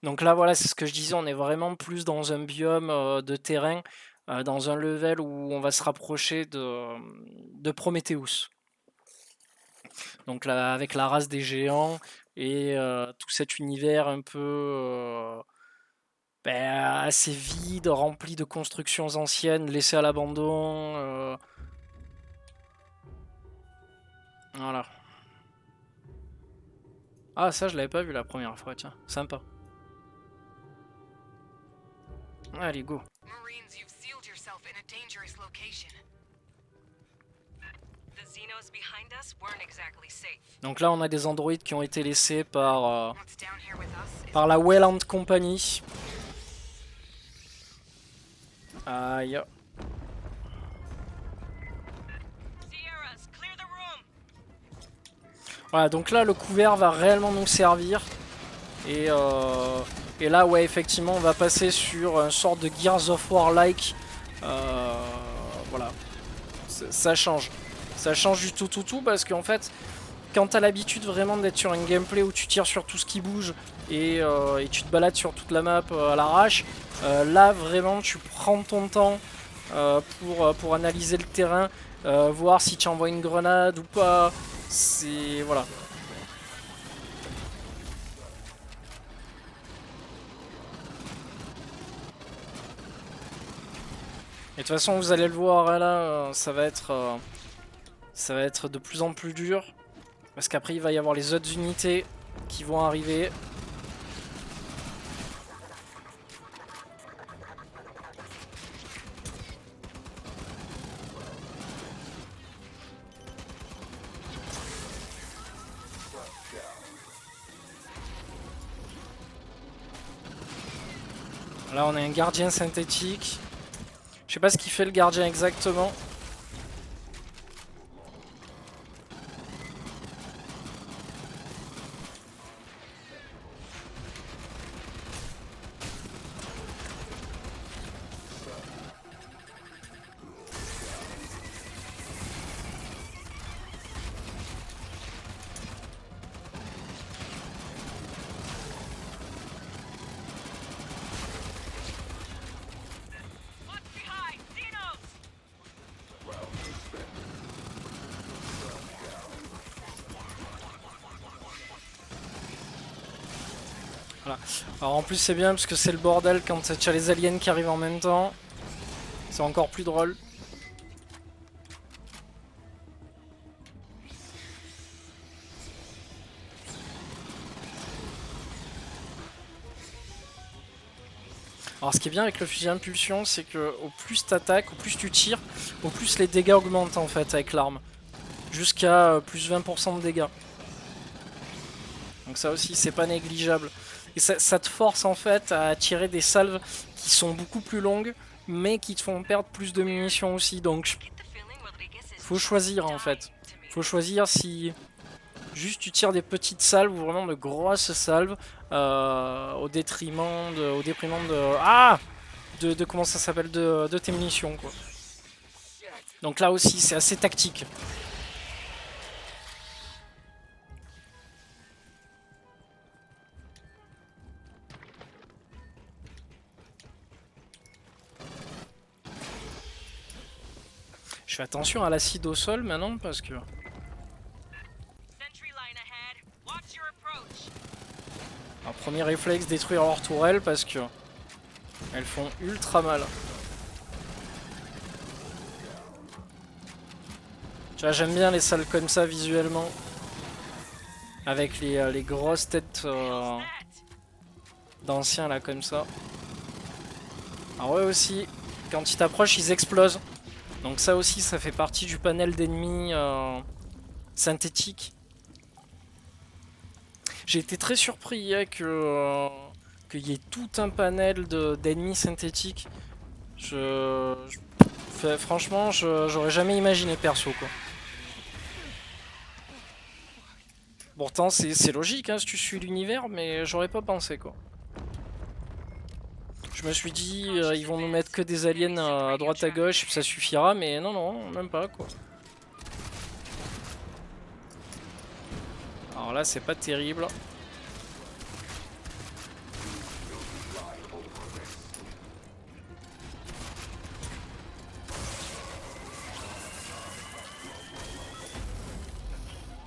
Donc là, voilà, c'est ce que je disais, on est vraiment plus dans un biome de terrain, dans un level où on va se rapprocher de Prometheus. Donc là, avec la race des géants et tout cet univers un peu assez vide, rempli de constructions anciennes, laissées à l'abandon. Voilà. Ah, ça, je l'avais pas vu la première fois, tiens. Sympa. Allez, go. Donc là, on a des androïdes qui ont été laissés par la Wayland Company. Aïe. Voilà, donc là, le couvert va réellement nous servir. Et là, ouais, effectivement, on va passer sur une sorte de Gears of War-like. Voilà. Ça change. Ça change du tout parce qu'en fait, quand t'as l'habitude vraiment d'être sur un gameplay où tu tires sur tout ce qui bouge et tu te balades sur toute la map à l'arrache, là vraiment tu prends ton temps pour analyser le terrain, voir si tu envoies une grenade ou pas. C'est... voilà. Et de toute façon vous allez le voir là, ça va être de plus en plus dur. Parce qu'après il va y avoir les autres unités qui vont arriver. Là on a un gardien synthétique. Je sais pas ce qu'il fait le gardien exactement. Voilà. Alors en plus c'est bien parce que c'est le bordel quand tu as les aliens qui arrivent en même temps. C'est encore plus drôle. Alors ce qui est bien avec le fusil impulsion, c'est que au plus t'attaques, au plus tu tires, au plus les dégâts augmentent en fait avec l'arme. jusqu'à plus 20% de dégâts. Donc ça aussi c'est pas négligeable. Et ça te force en fait à tirer des salves qui sont beaucoup plus longues, mais qui te font perdre plus de munitions aussi. Donc faut choisir en fait. Faut choisir si juste tu tires des petites salves ou vraiment de grosses salves au détriment de ah de comment ça s'appelle de tes munitions quoi. Donc là aussi c'est assez tactique. Je fais attention à l'acide au sol maintenant parce que un premier réflexe, détruire leur tourelle parce que elles font ultra mal. Tu vois, j'aime bien les salles comme ça visuellement. Avec les grosses têtes d'anciens là comme ça. Alors eux aussi, quand ils t'approchent, ils explosent. Donc ça aussi, ça fait partie du panel d'ennemis synthétiques. J'ai été très surpris hein, qu'il y ait tout un panel d'ennemis synthétiques. Franchement, j'aurais jamais imaginé perso quoi. Pourtant, c'est logique hein, si tu suis l'univers, mais j'aurais pas pensé quoi. Je me suis dit, ils vont nous mettre que des aliens à droite à gauche, ça suffira, mais non, non, même pas quoi. Alors là, c'est pas terrible.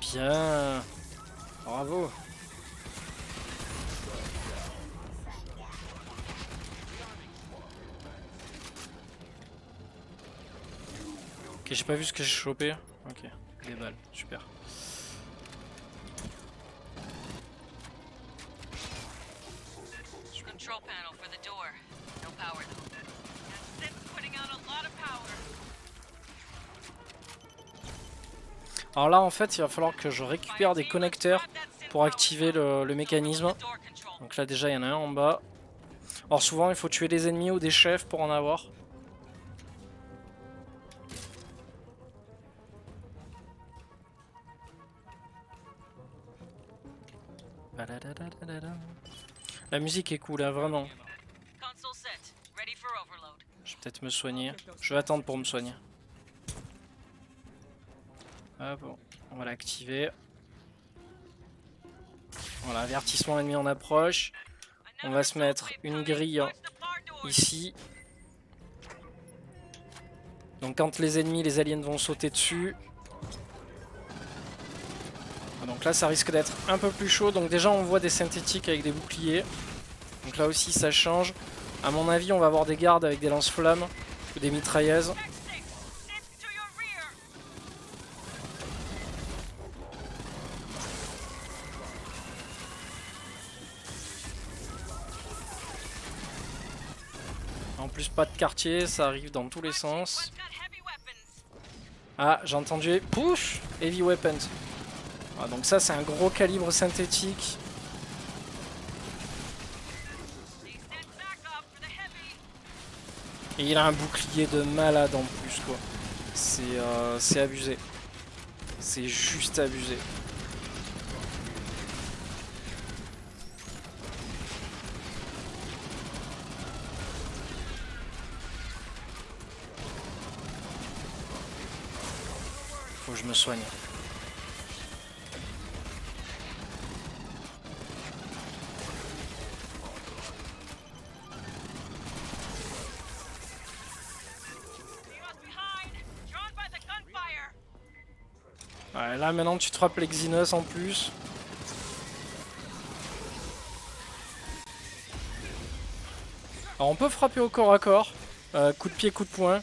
Bien. Bravo. Ok, j'ai pas vu ce que j'ai chopé. Ok, des balles, super. Alors là, en fait, il va falloir que je récupère des connecteurs pour activer le mécanisme. Donc là, déjà, il y en a un en bas. Alors souvent, il faut tuer des ennemis ou des chefs pour en avoir. La musique est cool, hein, vraiment. Je vais peut-être me soigner. Je vais attendre pour me soigner. Ah bon, on va l'activer. Voilà, avertissement ennemi en approche. On va se mettre une grille ici. Donc quand les ennemis, les aliens vont sauter dessus. Donc là ça risque d'être un peu plus chaud. Donc déjà on voit des synthétiques avec des boucliers. Donc là aussi ça change. À mon avis on va avoir des gardes avec des lance-flammes ou des mitrailleuses. En plus pas de quartier, ça arrive dans tous les sens. Ah j'ai entendu push heavy weapons. Ah, donc ça c'est un gros calibre synthétique. Et il a un bouclier de malade en plus quoi. C'est abusé. C'est juste abusé. Faut que je me soigne. Ouais, là maintenant tu te frappes les Xenos en plus. Alors on peut frapper au corps à corps. Coup de pied, coup de poing.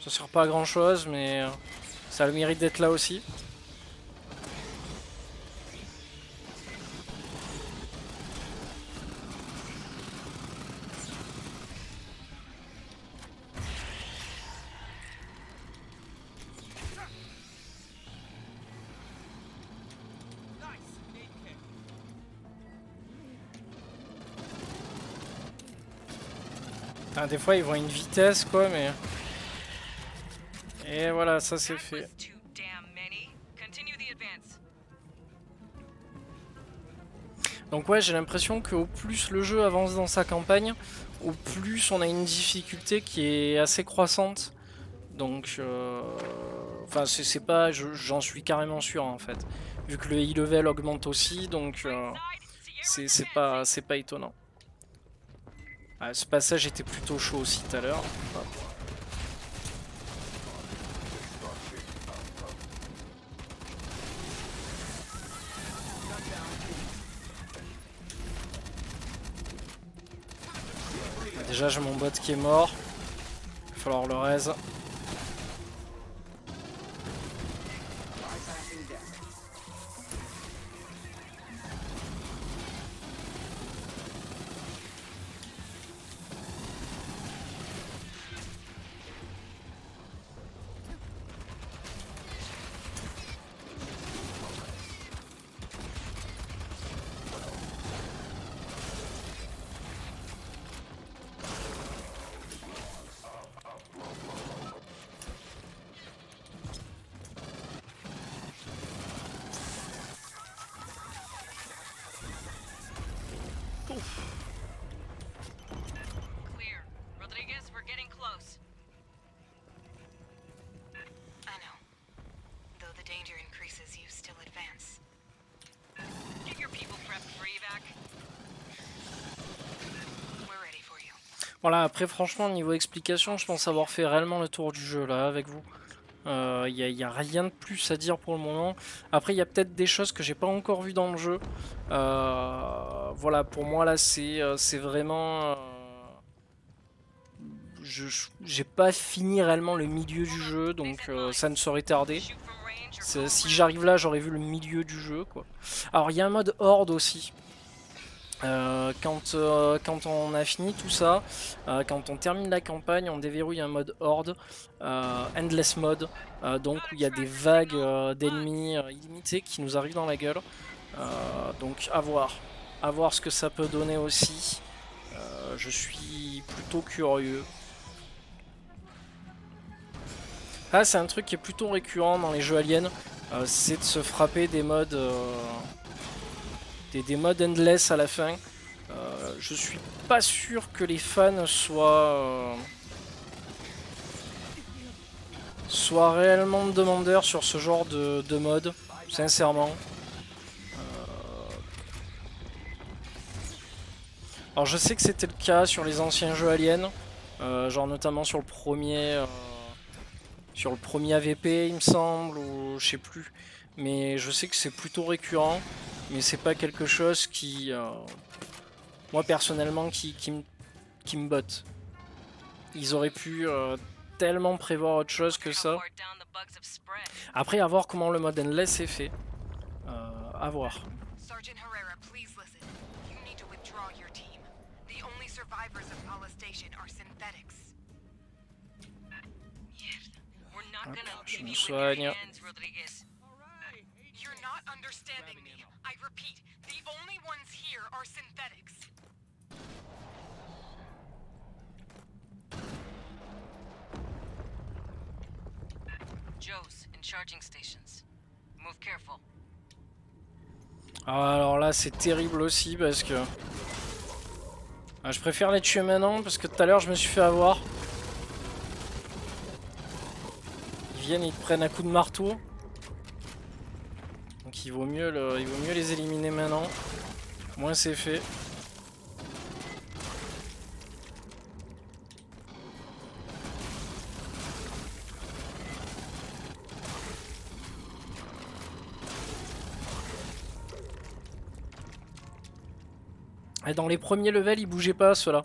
Ça sert pas à grand chose mais ça a le mérite d'être là aussi. Enfin, des fois ils vont à une vitesse quoi, mais... Et voilà, ça c'est fait. Donc ouais, j'ai l'impression qu'au plus le jeu avance dans sa campagne, au plus on a une difficulté qui est assez croissante. Donc, enfin, c'est pas, j'en suis carrément sûr en fait, vu que le e-level augmente aussi, donc c'est pas étonnant. Ah, ce passage était plutôt chaud aussi tout à l'heure. Déjà j'ai mon bot qui est mort. Il va falloir le raise. Voilà, après franchement niveau explication, je pense avoir fait réellement le tour du jeu là avec vous. Il n'y a rien de plus à dire pour le moment. Après il y a peut-être des choses que j'ai pas encore vues dans le jeu. Voilà, pour moi là c'est vraiment... j'ai pas fini réellement le milieu du jeu, donc ça ne saurait tarder. Si j'arrive là, j'aurais vu le milieu du jeu quoi. Alors il y a un mode horde aussi. Quand on a fini tout ça, quand on termine la campagne, on déverrouille un mode horde, endless mode, donc où il y a des vagues d'ennemis illimités qui nous arrivent dans la gueule. Donc à voir ce que ça peut donner aussi. Je suis plutôt curieux. Ah, c'est un truc qui est plutôt récurrent dans les jeux aliens, c'est de se frapper des modes, des modes endless à la fin. Je suis pas sûr que les fans soient réellement demandeurs sur ce genre de mode, sincèrement. Alors je sais que c'était le cas sur les anciens jeux aliens, genre notamment sur le premier AVP il me semble, ou je sais plus. Mais je sais que c'est plutôt récurrent, mais c'est pas quelque chose qui, moi personnellement, qui me botte. Ils auraient pu tellement prévoir autre chose que ça. Après, à voir comment le mode endless est fait. À voir. Hop, je me soigne. Alors là, c'est terrible aussi parce que... je préfère les tuer maintenant parce que tout à l'heure, je me suis fait avoir. Ils viennent, ils te prennent un coup de marteau. Donc il vaut mieux les éliminer maintenant. Moins c'est fait. Et dans les premiers levels, ils bougeaient pas ceux-là.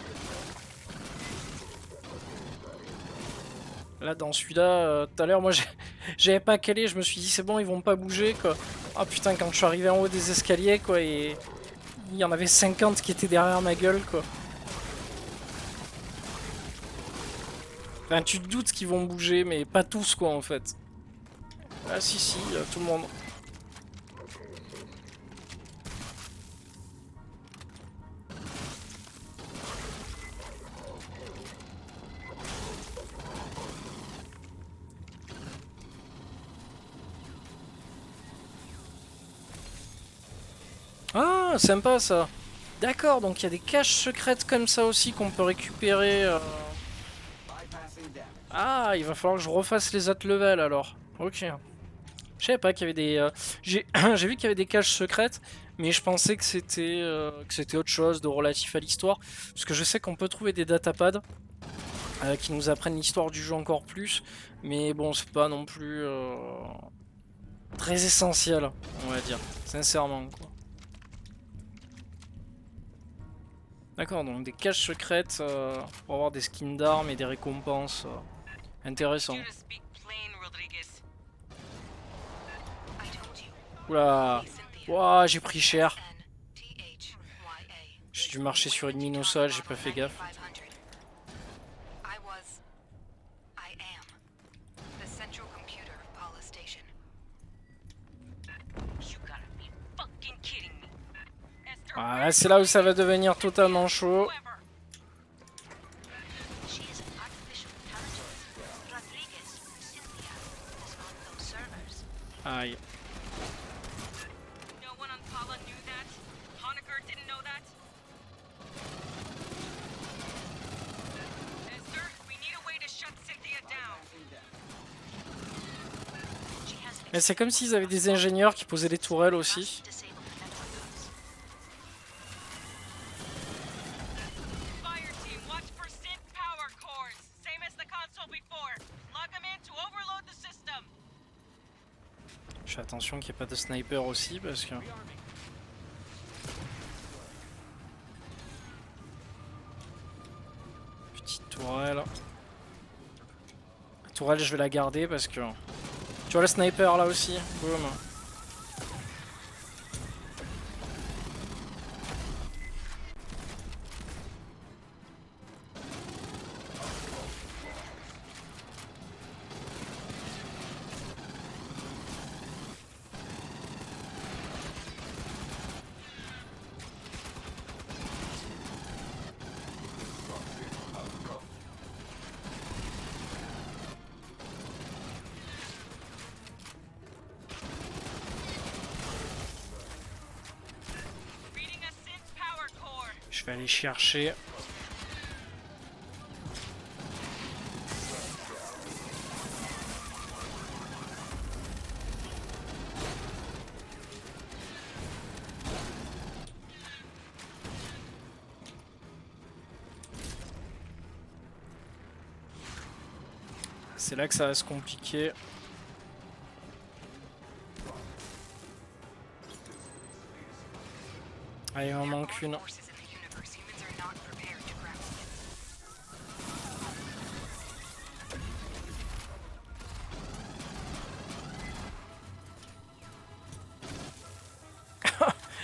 Là, dans celui-là, tout à l'heure, moi, j'avais pas calé. Je me suis dit, c'est bon, ils vont pas bouger, quoi. Ah putain, quand je suis arrivé en haut des escaliers, quoi, et il y en avait 50 qui étaient derrière ma gueule, quoi. Enfin, tu te doutes qu'ils vont bouger, mais pas tous, quoi, en fait. Ah si, tout le monde. Ah, sympa ça. D'accord, donc il y a des caches secrètes comme ça aussi qu'on peut récupérer. Ah, il va falloir que je refasse les at level alors. Ok. Je savais pas qu'il y avait des. J'ai j'ai vu qu'il y avait des caches secrètes, mais je pensais que c'était autre chose de relatif à l'histoire. Parce que je sais qu'on peut trouver des datapads qui nous apprennent l'histoire du jeu encore plus. Mais bon, c'est pas non plus très essentiel, on va dire. Sincèrement, quoi. D'accord, donc des caches secrètes pour avoir des skins d'armes et des récompenses. Intéressant. Oula. Ouah, j'ai pris cher. J'ai dû marcher sur une mine au sol, j'ai pas fait gaffe. Voilà, c'est là où ça va devenir totalement chaud. Aïe. Mais c'est comme s'ils avaient des ingénieurs qui posaient des tourelles aussi. Je fais attention qu'il n'y ait pas de sniper aussi parce que... Petite tourelle. La tourelle je vais la garder parce que... Tu vois le sniper là aussi? Boum. Je vais aller chercher. C'est là que ça va se compliquer. Ah, il m'en manque une.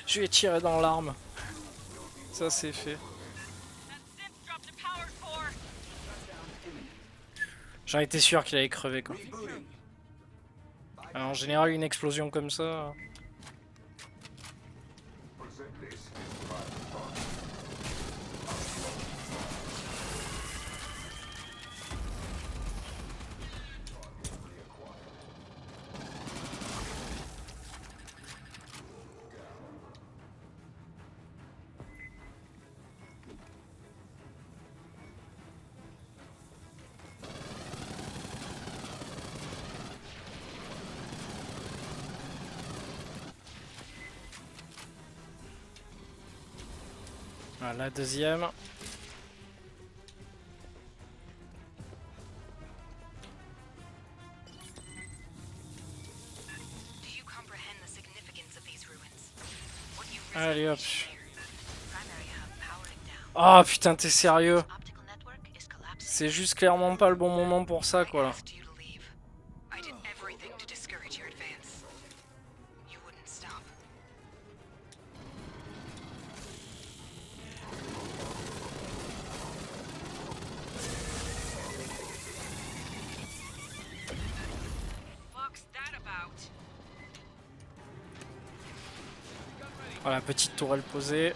Je vais tirer dans l'arme. Ça c'est fait. J'en étais sûr qu'il allait crever quoi. Alors, en général une explosion comme ça... Voilà, la deuxième. Allez hop. Oh putain, t'es sérieux? C'est juste clairement pas le bon moment pour ça quoi là. Voilà, petite tourelle posée.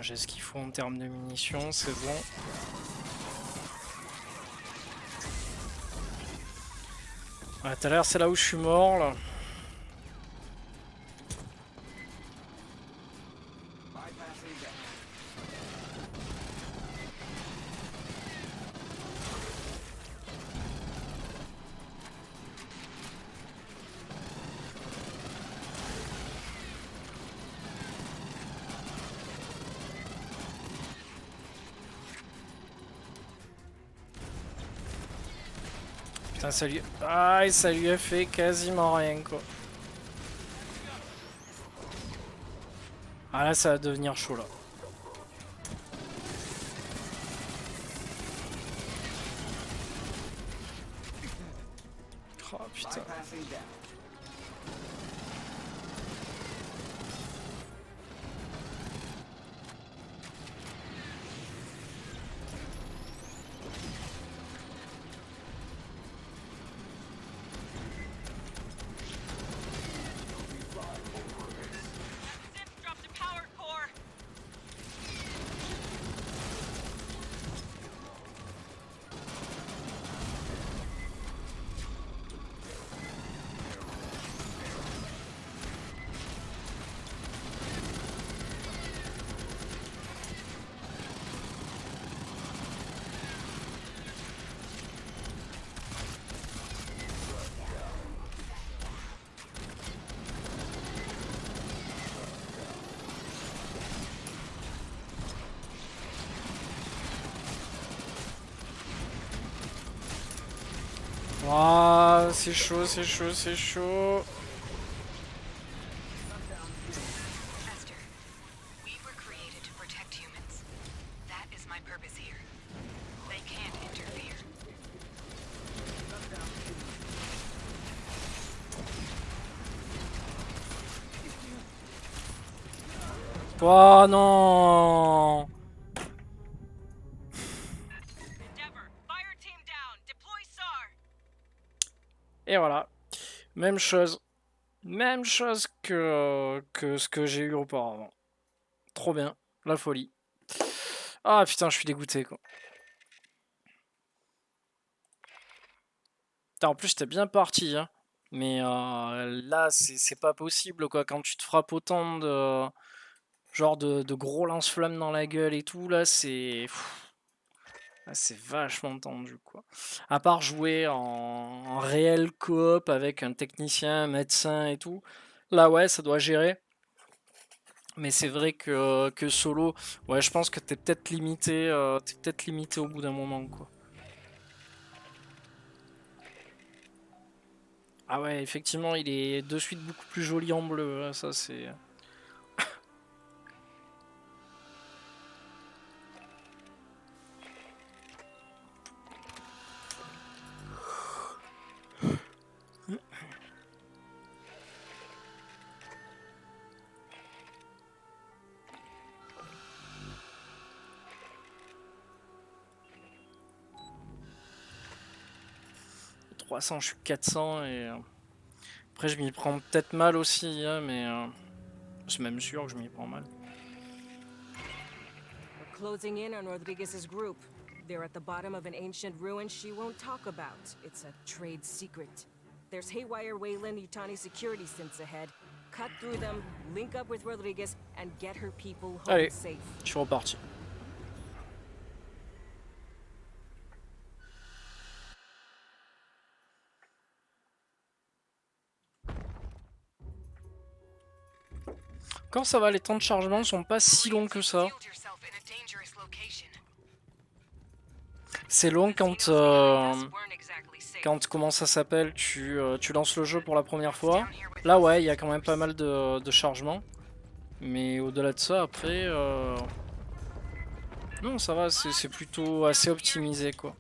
J'ai ce qu'il faut en termes de munitions, c'est bon. Ouais, tout à l'heure c'est là où je suis mort là. Putain, ça lui... Ah, ça lui a fait quasiment rien quoi. Ah là ça va devenir chaud là. Oh putain. Ah, c'est chaud, c'est chaud, c'est chaud. Oh non. Et voilà. Même chose. Même chose que ce que j'ai eu auparavant. Trop bien. La folie. Ah putain, je suis dégoûté quoi. Putain, en plus, j'étais bien parti. Hein. Mais là, c'est pas possible quoi. Quand tu te frappes autant de... Genre de gros lance-flammes dans la gueule et tout, là, c'est... Ah, c'est vachement tendu quoi. À part jouer en réel coop avec un technicien, un médecin et tout, là ouais ça doit gérer. Mais c'est vrai que solo, ouais je pense que t'es peut-être limité au bout d'un moment quoi. Ah ouais effectivement il est de suite beaucoup plus joli en bleu, là, ça c'est... 300, je suis 400 et... Après je m'y prends peut-être mal aussi, hein, mais... c'est même sûr que je m'y prends mal. Closing in on Rodriguez's group. They're at the bottom of an ancient ruin she won't talk about. It's a trade secret. There's Haywire Wayland Yutani security synths ahead. Cut through them, link up with Rodriguez, and get her people home Allez, safe. je suis reparti. Quand ça va, les temps de chargement sont pas si longs que ça. C'est long quand comment ça s'appelle, tu lances le jeu pour la première fois. Là ouais, il y a quand même pas mal de chargements. Mais au-delà de ça, après... Non, ça va, c'est plutôt assez optimisé quoi.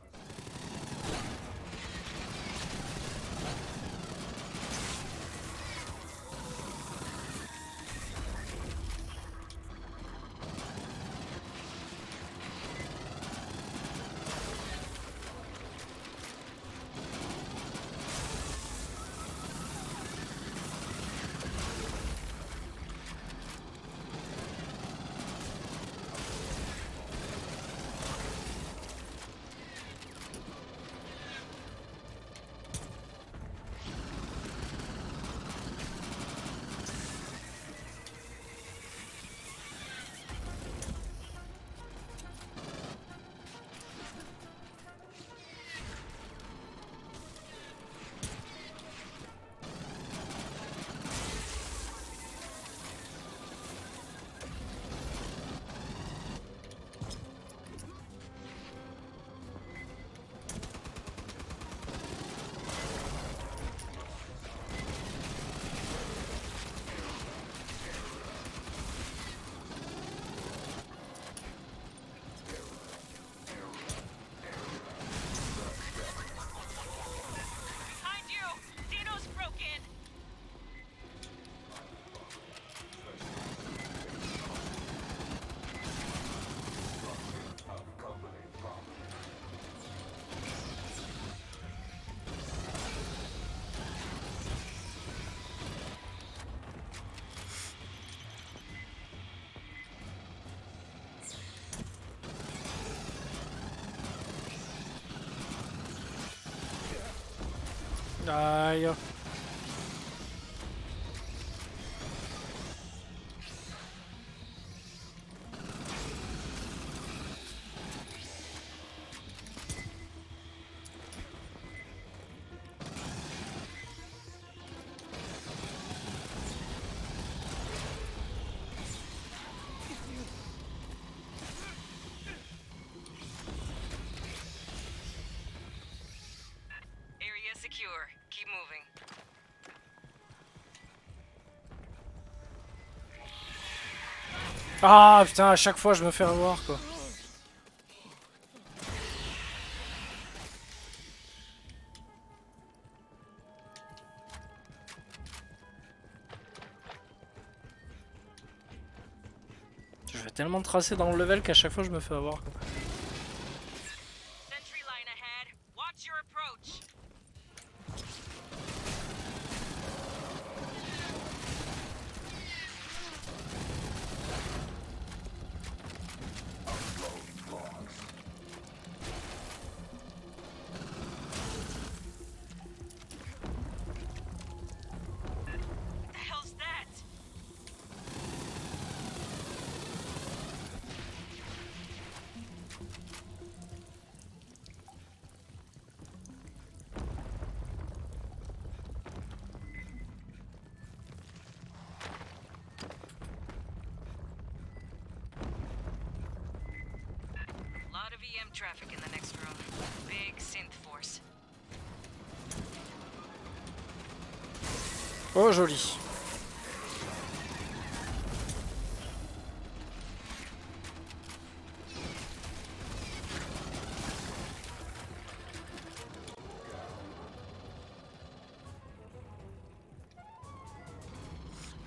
aïe. Area secure. Keep moving. Ah putain, à chaque fois je me fais avoir quoi. Je vais tellement tracer dans le level qu'à chaque fois je me fais avoir quoi. Sentry line ahead. Watch your approach. The hell's that? Lot of EM traffic in the next room. Big synth force. Oh joli.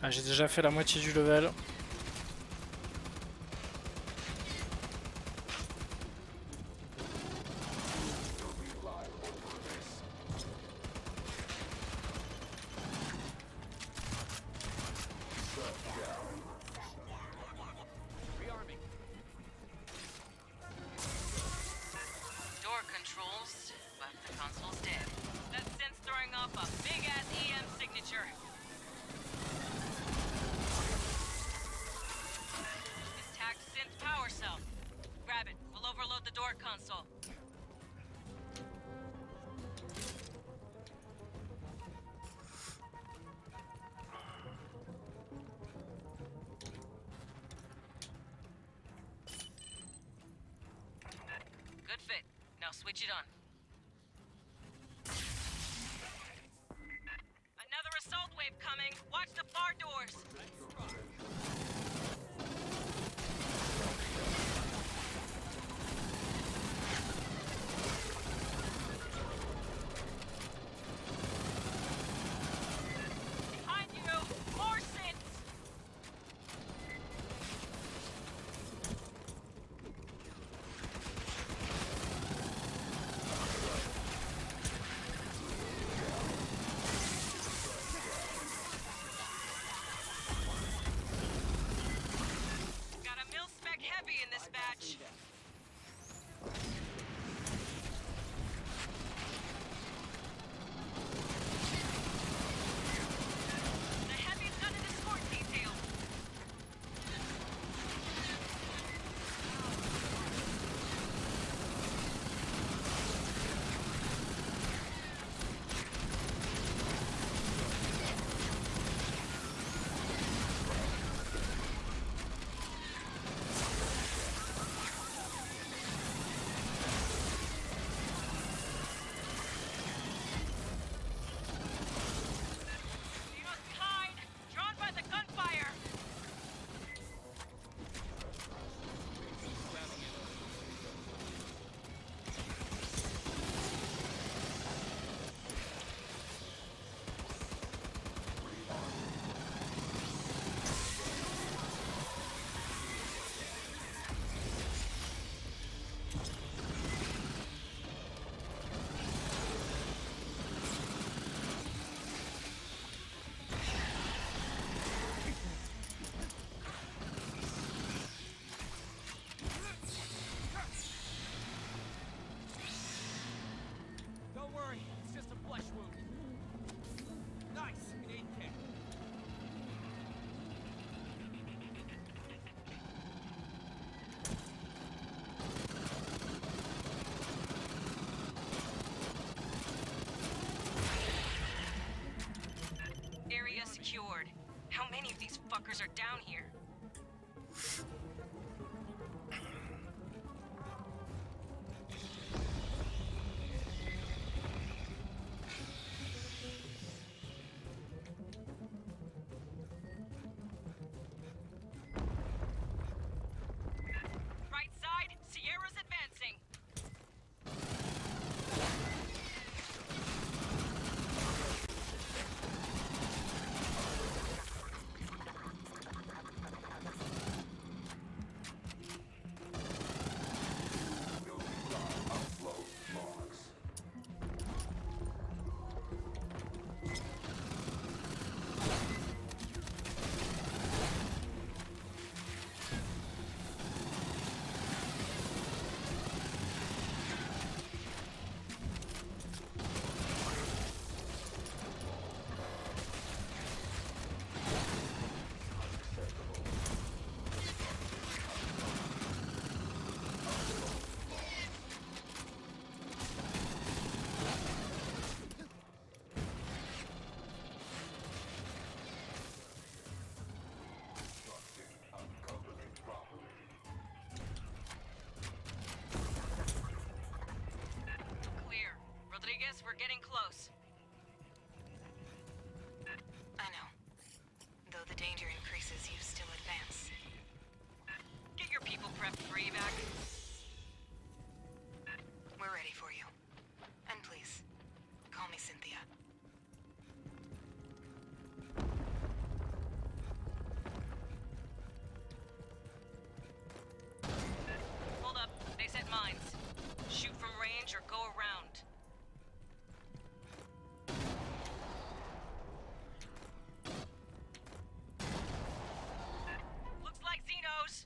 Ah, j'ai déjà fait la moitié du level. Door controls, but the console's dead. That synth's throwing off a big-ass EM signature. Intact synth power cell. Grab it. We'll overload the door console. Good fit. Now switch it on. Another assault wave coming. Watch the far doors. Behind you! More synths! fuckers are down here. Right side, Sierra's advancing. Clear. Rodriguez, we're getting close. I know. Though the danger increases, you still advance. Get your people prepped for evac. We're ready for you. And please, call me Cynthia. Hold up. They set mines. Shoot from range or go around. Looks like Xenos.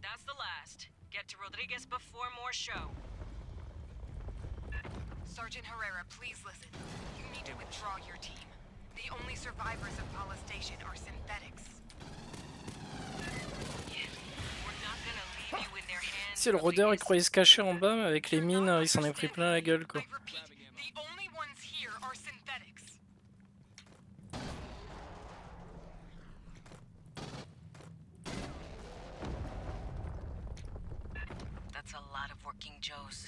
That's the last. Get to Rodriguez before more show. Sergeant Herrera, please listen. You need to withdraw your team. The only survivors of Paula Station are synthetics. We're not gonna leave you in their hands. Si le rôdeur il Rodriguez. croyait se cacher en bas, mais avec les mines, il s'en est pris plein la gueule quoi. I repeat, the only ones here are synthetics. That's a lot of working Joes.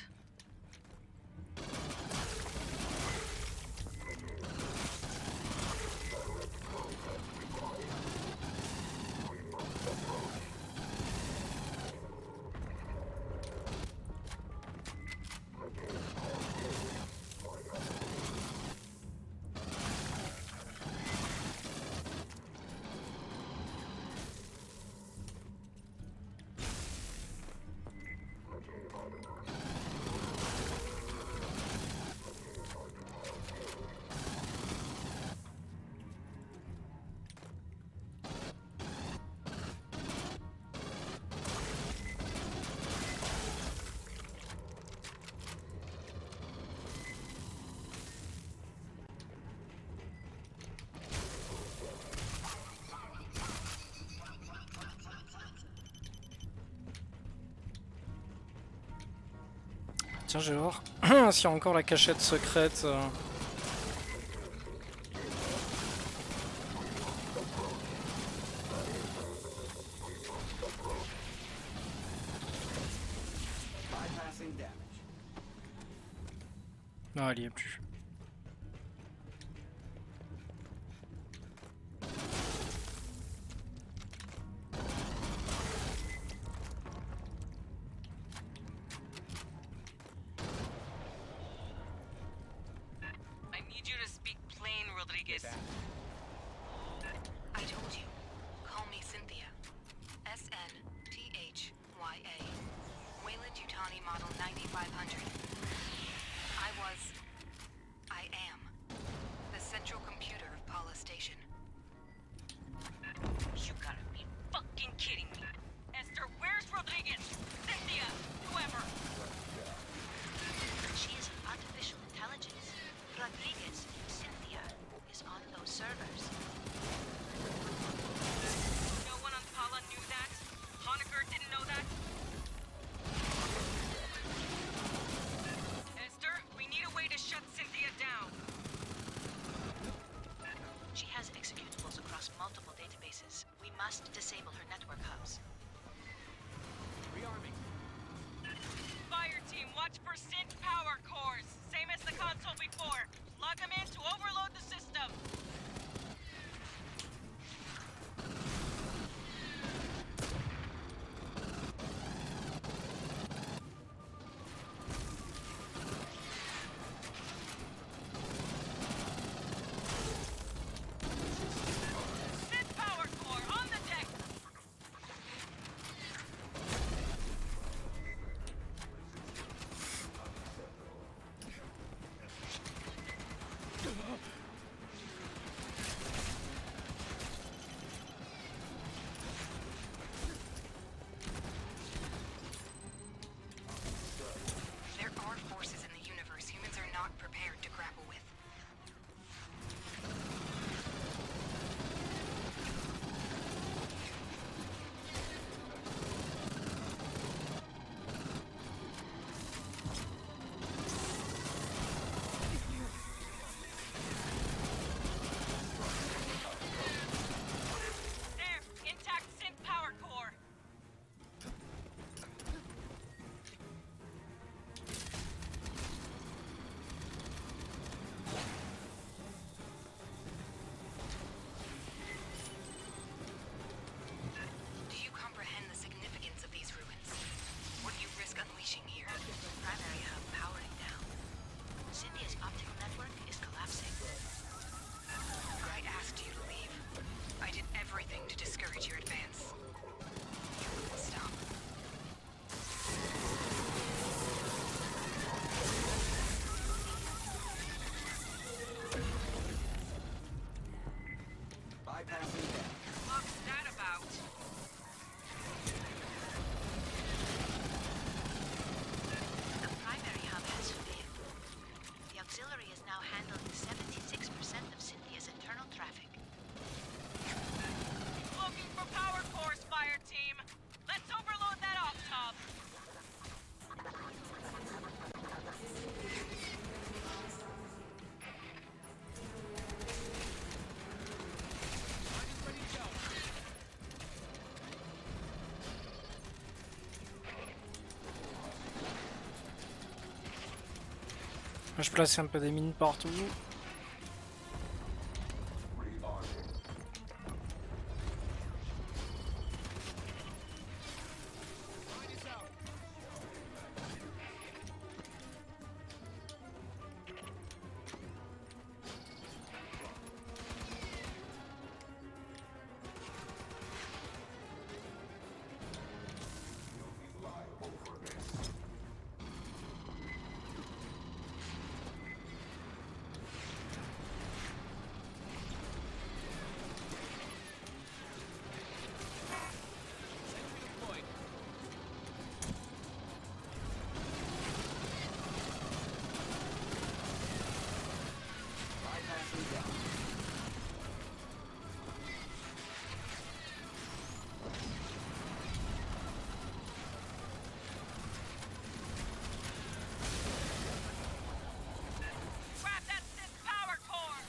Tiens, je vais voir s'il y a encore la cachette secrète. Non, elle y est plus. Rodriguez. I told you. Call me Cynthia. SNTHYA. Wayland Yutani Model 9500. I am the central computer of Paula Station. You gotta be fucking kidding me. Esther, where's Rodriguez? Cynthia, whoever. She is artificial intelligence. Rodriguez, Cynthia, is on those servers. No one on Paula knew that? Honecker didn't know that? Esther, we need a way to shut Cynthia down. She has executables across multiple databases. We must disable her network hubs. Rearming. Fire team, watch for synth power cores. Same as the console before. Plug them in to overload the system. Synth power core on the deck. There are forces in the universe humans are not prepared to grapple with. There, intact synth power core. Do you comprehend the significance of these ruins? What you risk unleashing here? Primary hub powering down. Cynthia's optical network is collapsing. I asked you to leave. I did everything to discourage your advance. You wouldn't stop. Bypassing that. What's that about? The primary hub has failed. The auxiliary is now handling 76% of Cynthia's internal traffic. Looking for power cores, fire team. Let's overload that off-top. Ready to go. Je place un peu des mines partout. Line is out. Sentry deployed. Bypassing down. Grab that synth power core.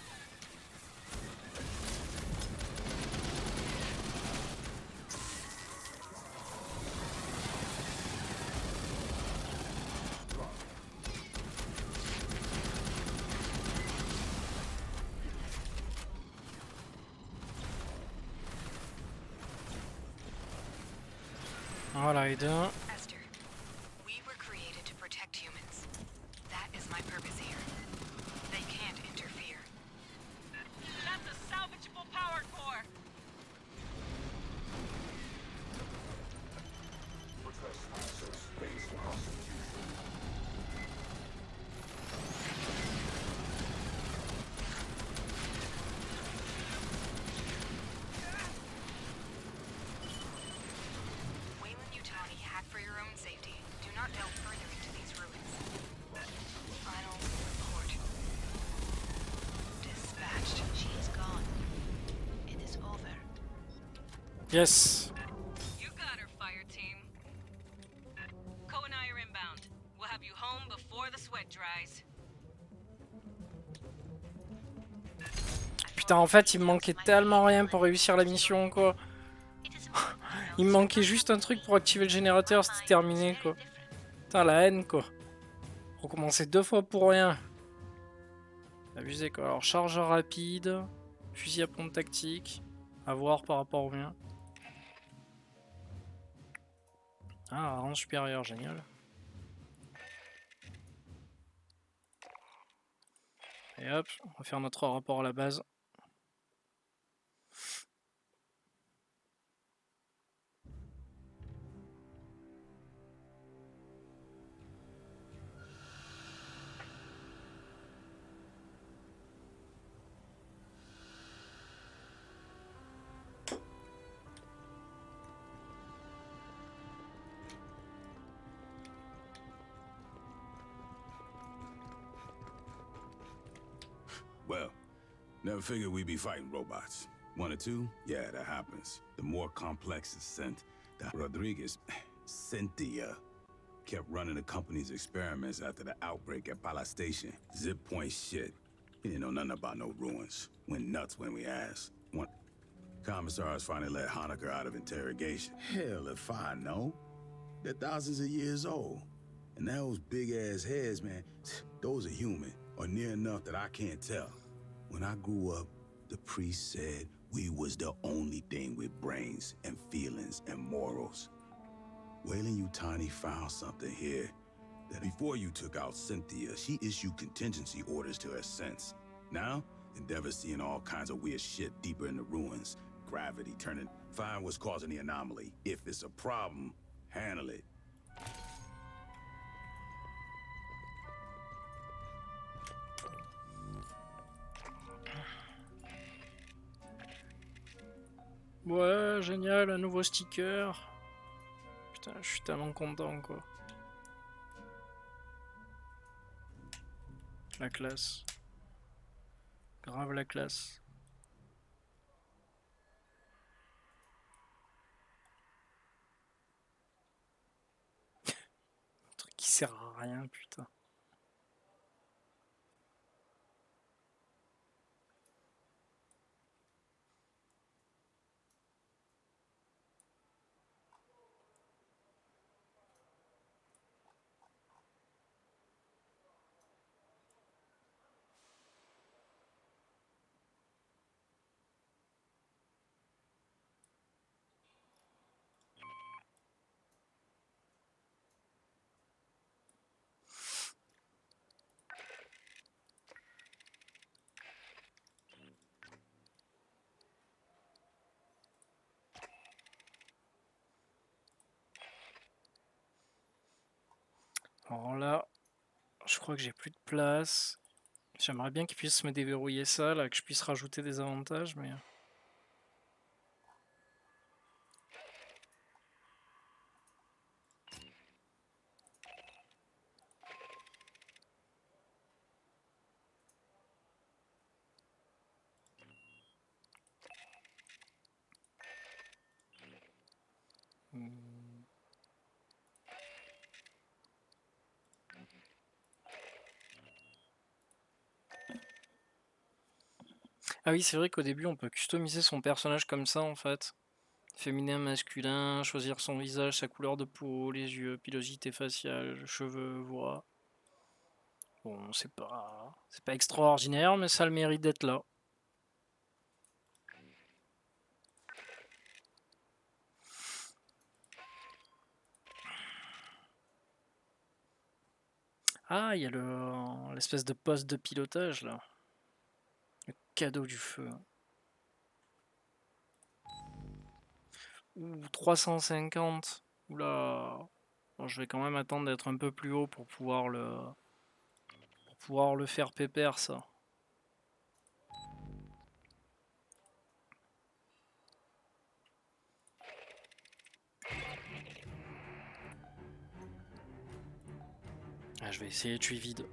Voilà, et deux. Esther, we were created to protect humans. That is my purpose here. They can't interfere. That Yes. You got her, fire team. Co and I are inbound. We'll have you home before the sweat dries. Putain, en fait, il me manquait tellement rien pour réussir la mission, quoi. Il me manquait juste un truc pour activer le générateur, c'était terminé, quoi. Putain, la haine, quoi. Recommencer 2 fois pour rien. Abusé, quoi. Alors, chargeur rapide, fusil à pompe tactique, à voir par rapport au mien. Ah, rang supérieur, génial. Et hop, on va faire notre rapport à la base. Well, never figured we'd be fighting robots. 1 or 2? Yeah, that happens. The more complex the scent, the Rodriguez, Cynthia, kept running the company's experiments after the outbreak at Pala Station. Zip point shit. He didn't know nothing about no ruins. Went nuts when we asked. One commissars finally let Honecker out of interrogation. Hell, if I know. They're thousands of years old. And those big-ass heads, man, those are human, or near enough that I can't tell. When I grew up, the priest said we was the only thing with brains and feelings and morals. Weyland-Yutani found something here that before you took out Cynthia, she issued contingency orders to her sense. Now, Endeavor's seeing all kinds of weird shit deeper in the ruins. Gravity turning, find what's causing the anomaly. If it's a problem, handle it. Ouais, génial, un nouveau sticker. Putain, je suis tellement content, quoi. La classe. Grave la classe. Un truc qui sert à rien, putain. Alors là, je crois que j'ai plus de place. J'aimerais bien qu'ils puissent me déverrouiller ça, là, que je puisse rajouter des avantages, mais... Ah oui, c'est vrai qu'au début, on peut customiser son personnage comme ça, en fait. Féminin, masculin, choisir son visage, sa couleur de peau, les yeux, pilosité faciale, cheveux, voix. Bon, c'est pas extraordinaire, mais ça a le mérite d'être là. Ah, il y a l'espèce de poste de pilotage, là. Le cadeau du feu. Ouh, 350. Oula. Bon, je vais quand même attendre d'être un peu plus haut pour pouvoir le faire pépère, ça. Ah, je vais essayer de tuer vide.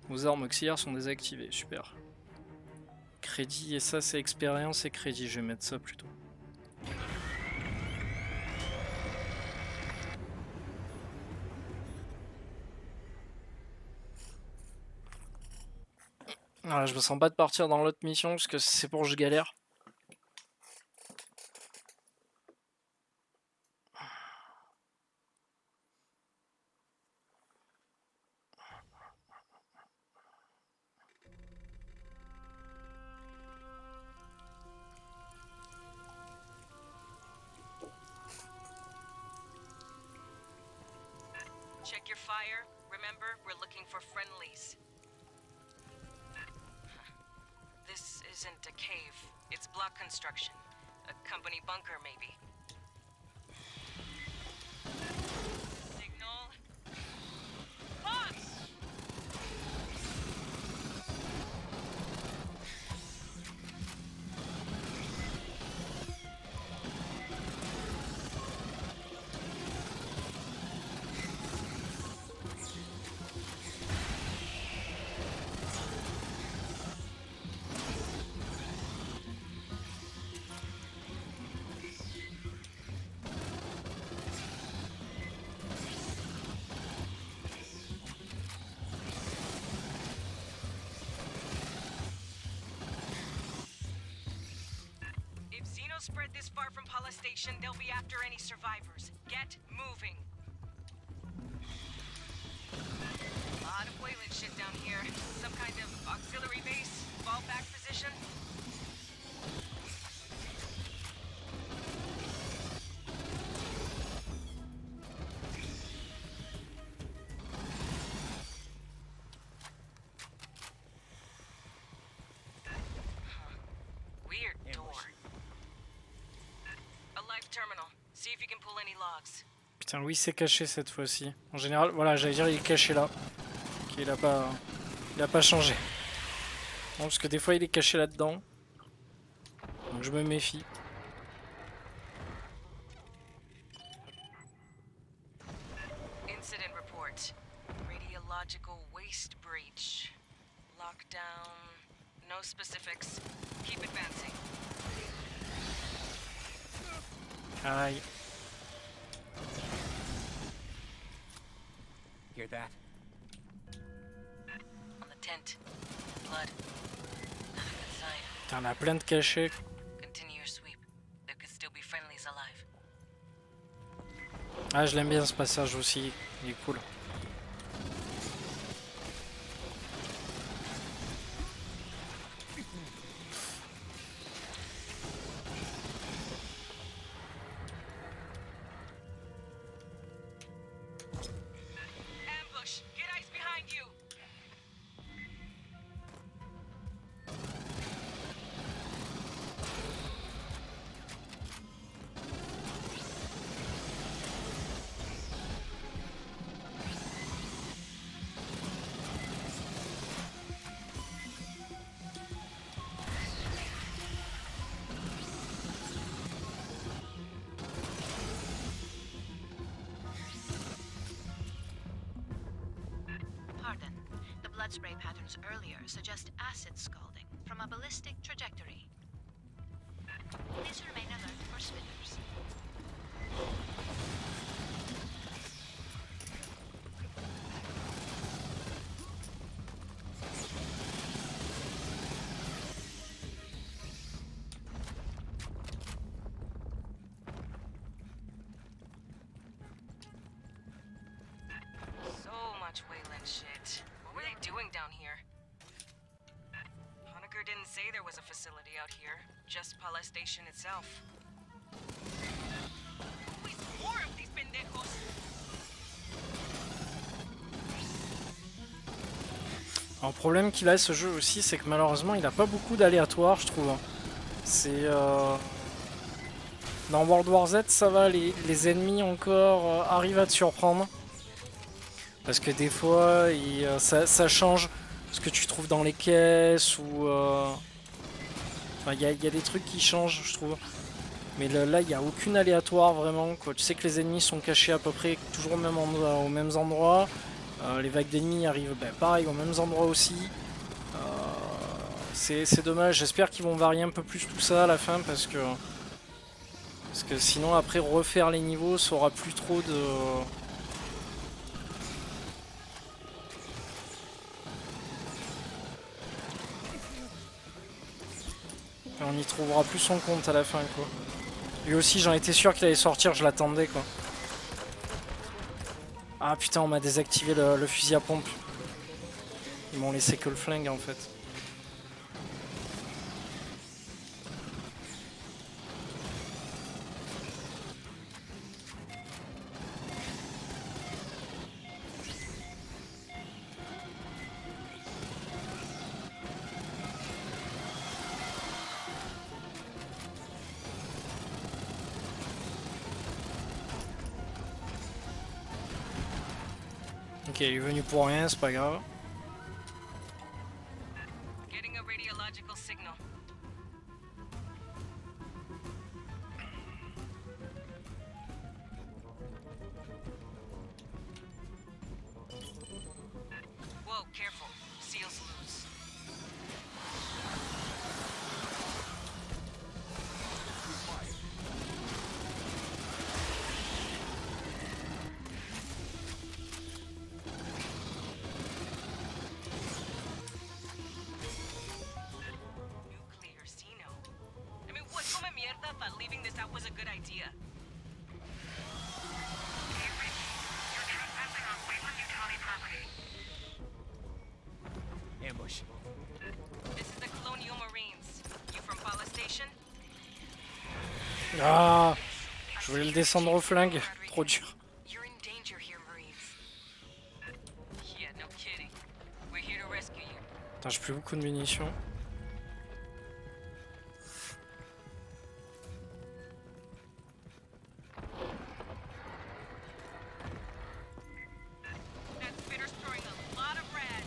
Vos armes auxiliaires sont désactivées, super. crédit, et ça c'est expérience et crédit, je vais mettre ça plutôt. Voilà, je me sens pas de partir dans l'autre mission parce que c'est pour que je galère. Check your fire. Remember, we're looking for friendlies. This isn't a cave. It's block construction. A company bunker, maybe. Signal. Pause! Spread this far from Pala Station, they'll be after any survivors. Get moving. A lot of Wayland shit down here. Some kind of auxiliary base, fallback position. Weird door. Terminal. See if you can pull any logs. Putain, oui, c'est caché cette fois-ci. En général, voilà, j'allais dire il est caché là. Ok, il a pas changé. Non, parce que des fois il est caché là-dedans. Donc je me méfie. Incident report. Radiological waste breach. Lockdown. No specifics. Keep advancing. Aïe. Hear that? On the tent. Blood. Not a good sign. Putain, on a plein de cachets. Continue your sweep. There could still be friendlies alive. Ah, je l'aime bien ce passage aussi. Il est cool. Pardon. The blood spray patterns earlier suggest acid scalding from a ballistic trajectory. Please remain alert for spitters. So much Wayland shit. What were they doing down here? Honecker didn't say there was a facility out here, just Pala Station itself. Always more of these pendejos. Un problème qu'il a ce jeu aussi, c'est que malheureusement il a pas beaucoup d'aléatoires, je trouve. C'est dans World War Z, ça va, les ennemis encore arrivent à te surprendre. Parce que des fois, ça change ce que tu trouves dans les caisses ou... Enfin, il y a des trucs qui changent, je trouve. Mais là, il n'y a aucune aléatoire vraiment, quoi. Tu sais que les ennemis sont cachés à peu près toujours au même aux mêmes endroits. Les vagues d'ennemis arrivent pareil aux mêmes endroits aussi. C'est dommage, j'espère qu'ils vont varier un peu plus tout ça à la fin parce que sinon après refaire les niveaux ça aura plus trop de... On y trouvera plus son compte à la fin quoi. Lui aussi j'en étais sûr qu'il allait sortir, je l'attendais quoi. Ah putain on m'a désactivé le fusil à pompe. Ils m'ont laissé que le flingue en fait. Ok, il est venu pour rien, c'est pas grave. Getting a radiological signal. Whoa, careful. Seal's loose. Nuclear Xeno. I mean, what come mierda thought leaving this out was a good idea? You're trespassing on Wayland Yutani property. Ambush. This is the Colonial Marines. You from Pala Station? Ah, je voulais le descendre au flingue, trop dur. You're in danger here, Marines. Yeah, no kidding. We're here to rescue you. Putain, j'ai plus beaucoup de munitions. That spitter's throwing a lot of rad.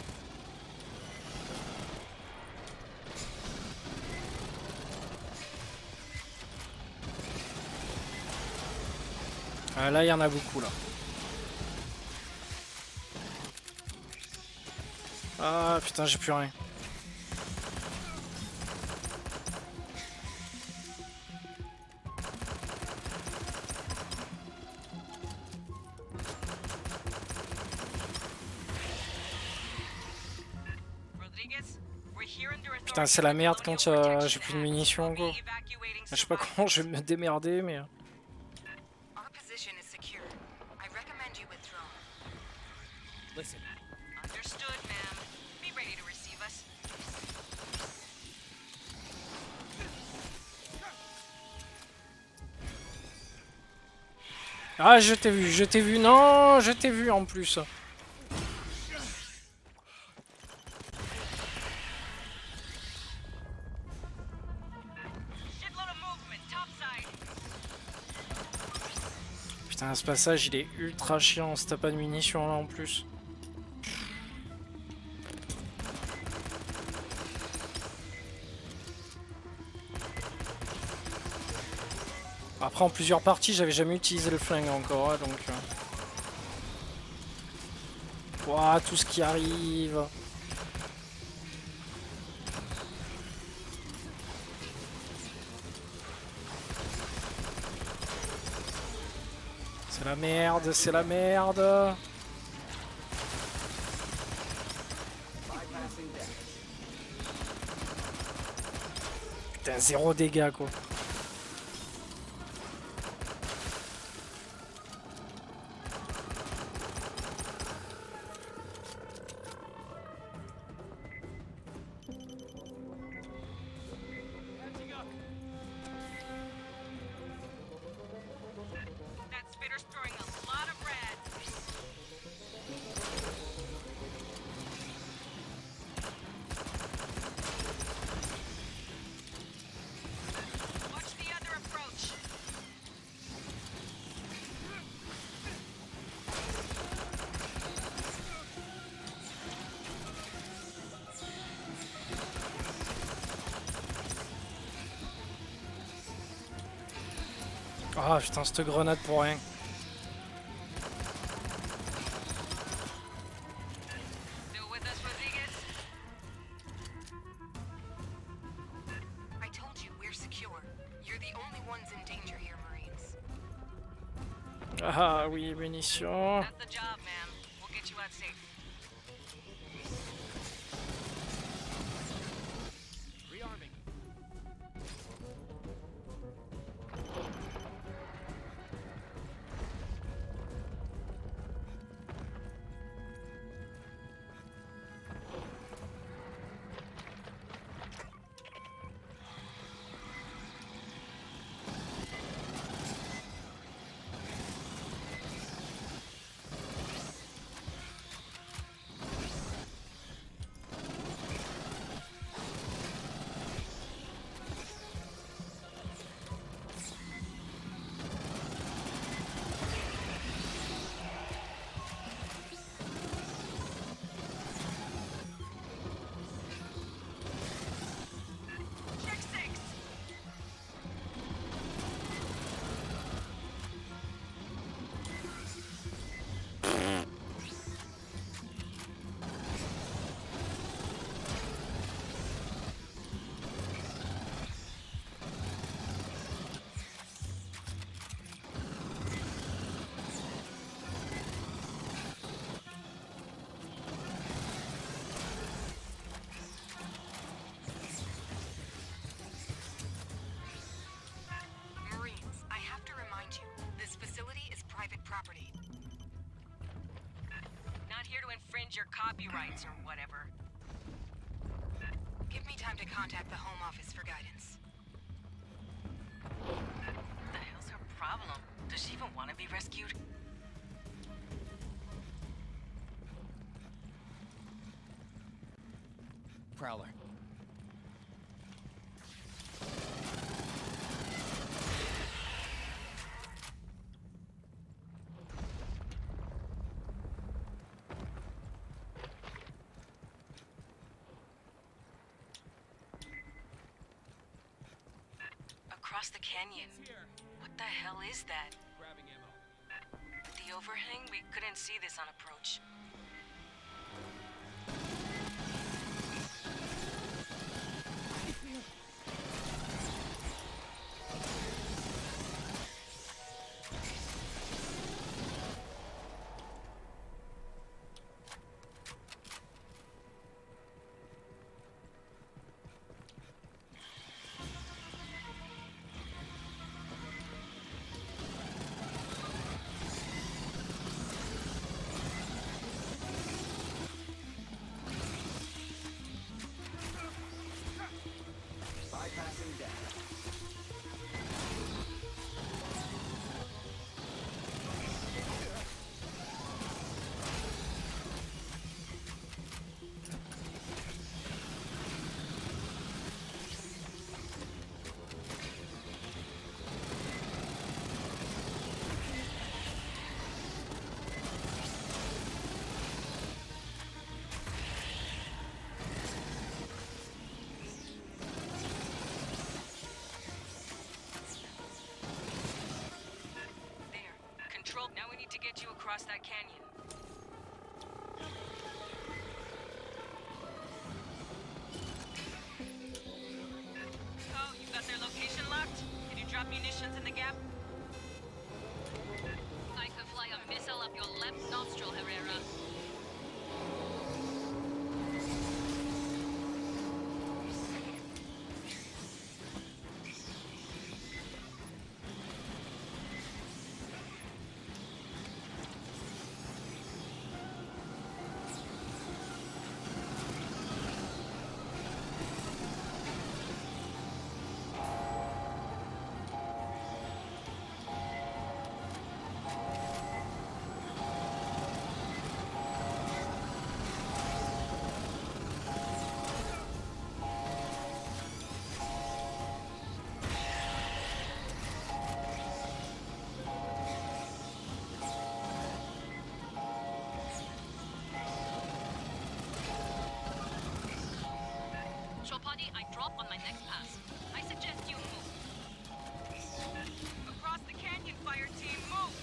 Ah, là, il y en a beaucoup là. Ah putain, j'ai plus rien. Rodriguez, we're here under authority. Putain, c'est la merde quand j'ai plus de munitions quoi. Evacuating Je sais pas comment je vais me démerder mais... Our position is secure. I recommend you withdraw. Listen. Understood, ma'am. Be ready to receive us. Ah, je t'ai vu, non, je t'ai vu en plus. Shitload of movement, topside. Putain, ce passage il est ultra chiant si t'as pas de munitions là en plus. Après en plusieurs parties j'avais jamais utilisé le flingue encore hein, donc... Ouah, tout ce qui arrive. C'est la merde, c'est la merde. Bypassing deck. Putain, zéro dégâts quoi. That spitter's throwing a lot of rad. Watch the other approach. Ah putain, cette grenade pour rien. Still with us, Rodriguez? Ah oui, munitions. That's the job, man. We'll get you out safe. Rearming. Check 6! Marines, I have to remind you, this facility is private property. Not here to infringe your copyrights or whatever. Give me time to contact the Home Office for guidance. What the hell's her problem? Does she even want to be rescued? Prowler. Across the canyon. Here. What the hell is that? Grabbing ammo. The overhang? We couldn't see this on approach. Bypassing data. There. Control. Now we need to get you across that canyon. Oh, you got their location locked? Can you drop munitions in the gap? I could fly a missile up your left nostril, Herrera. Chopadi, I drop on my next pass. I suggest you move. Across the canyon, fire team, move!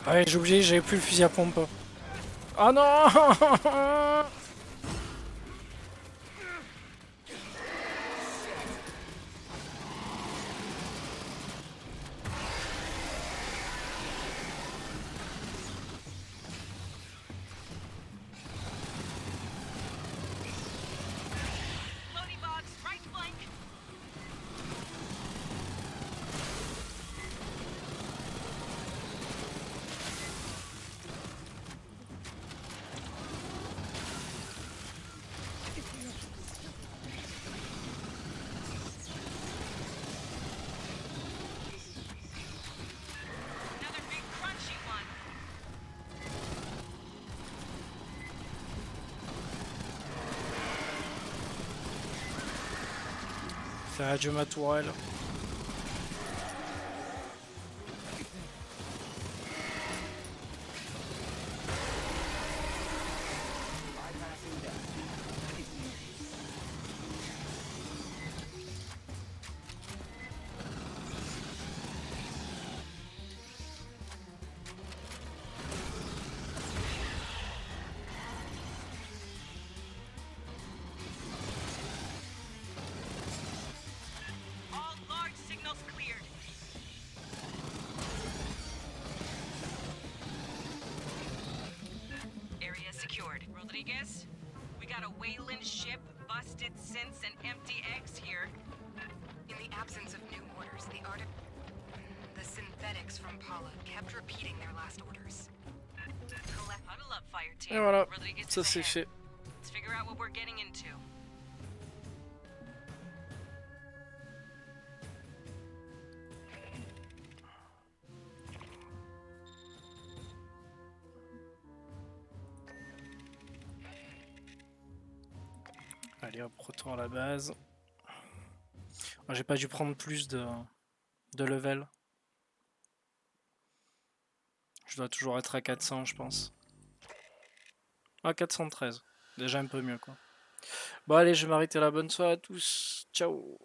Ouais, j'ai oublié, j'avais plus le fusil à pompe. Oh non. Loading box, right flank. Another big crunchy one. Fais adieu ma tourelle. Bypassing that. All large signals cleared. Area secured. Rodriguez, we got a Wayland ship, busted synths, and empty eggs here. In the absence of new orders, the synthetics from Paula kept repeating their last orders. Huddle up, fire team. Et voilà, Rodriguez ça is c'est ahead. fait. Let's figure out what we're getting into. Allez hop, retour à la base. Moi, j'ai pas dû prendre plus de level. Je dois toujours être à 400 je pense. Ah 413. Déjà un peu mieux quoi. Bon allez, je vais m'arrêter là. Bonne soirée à tous. Ciao.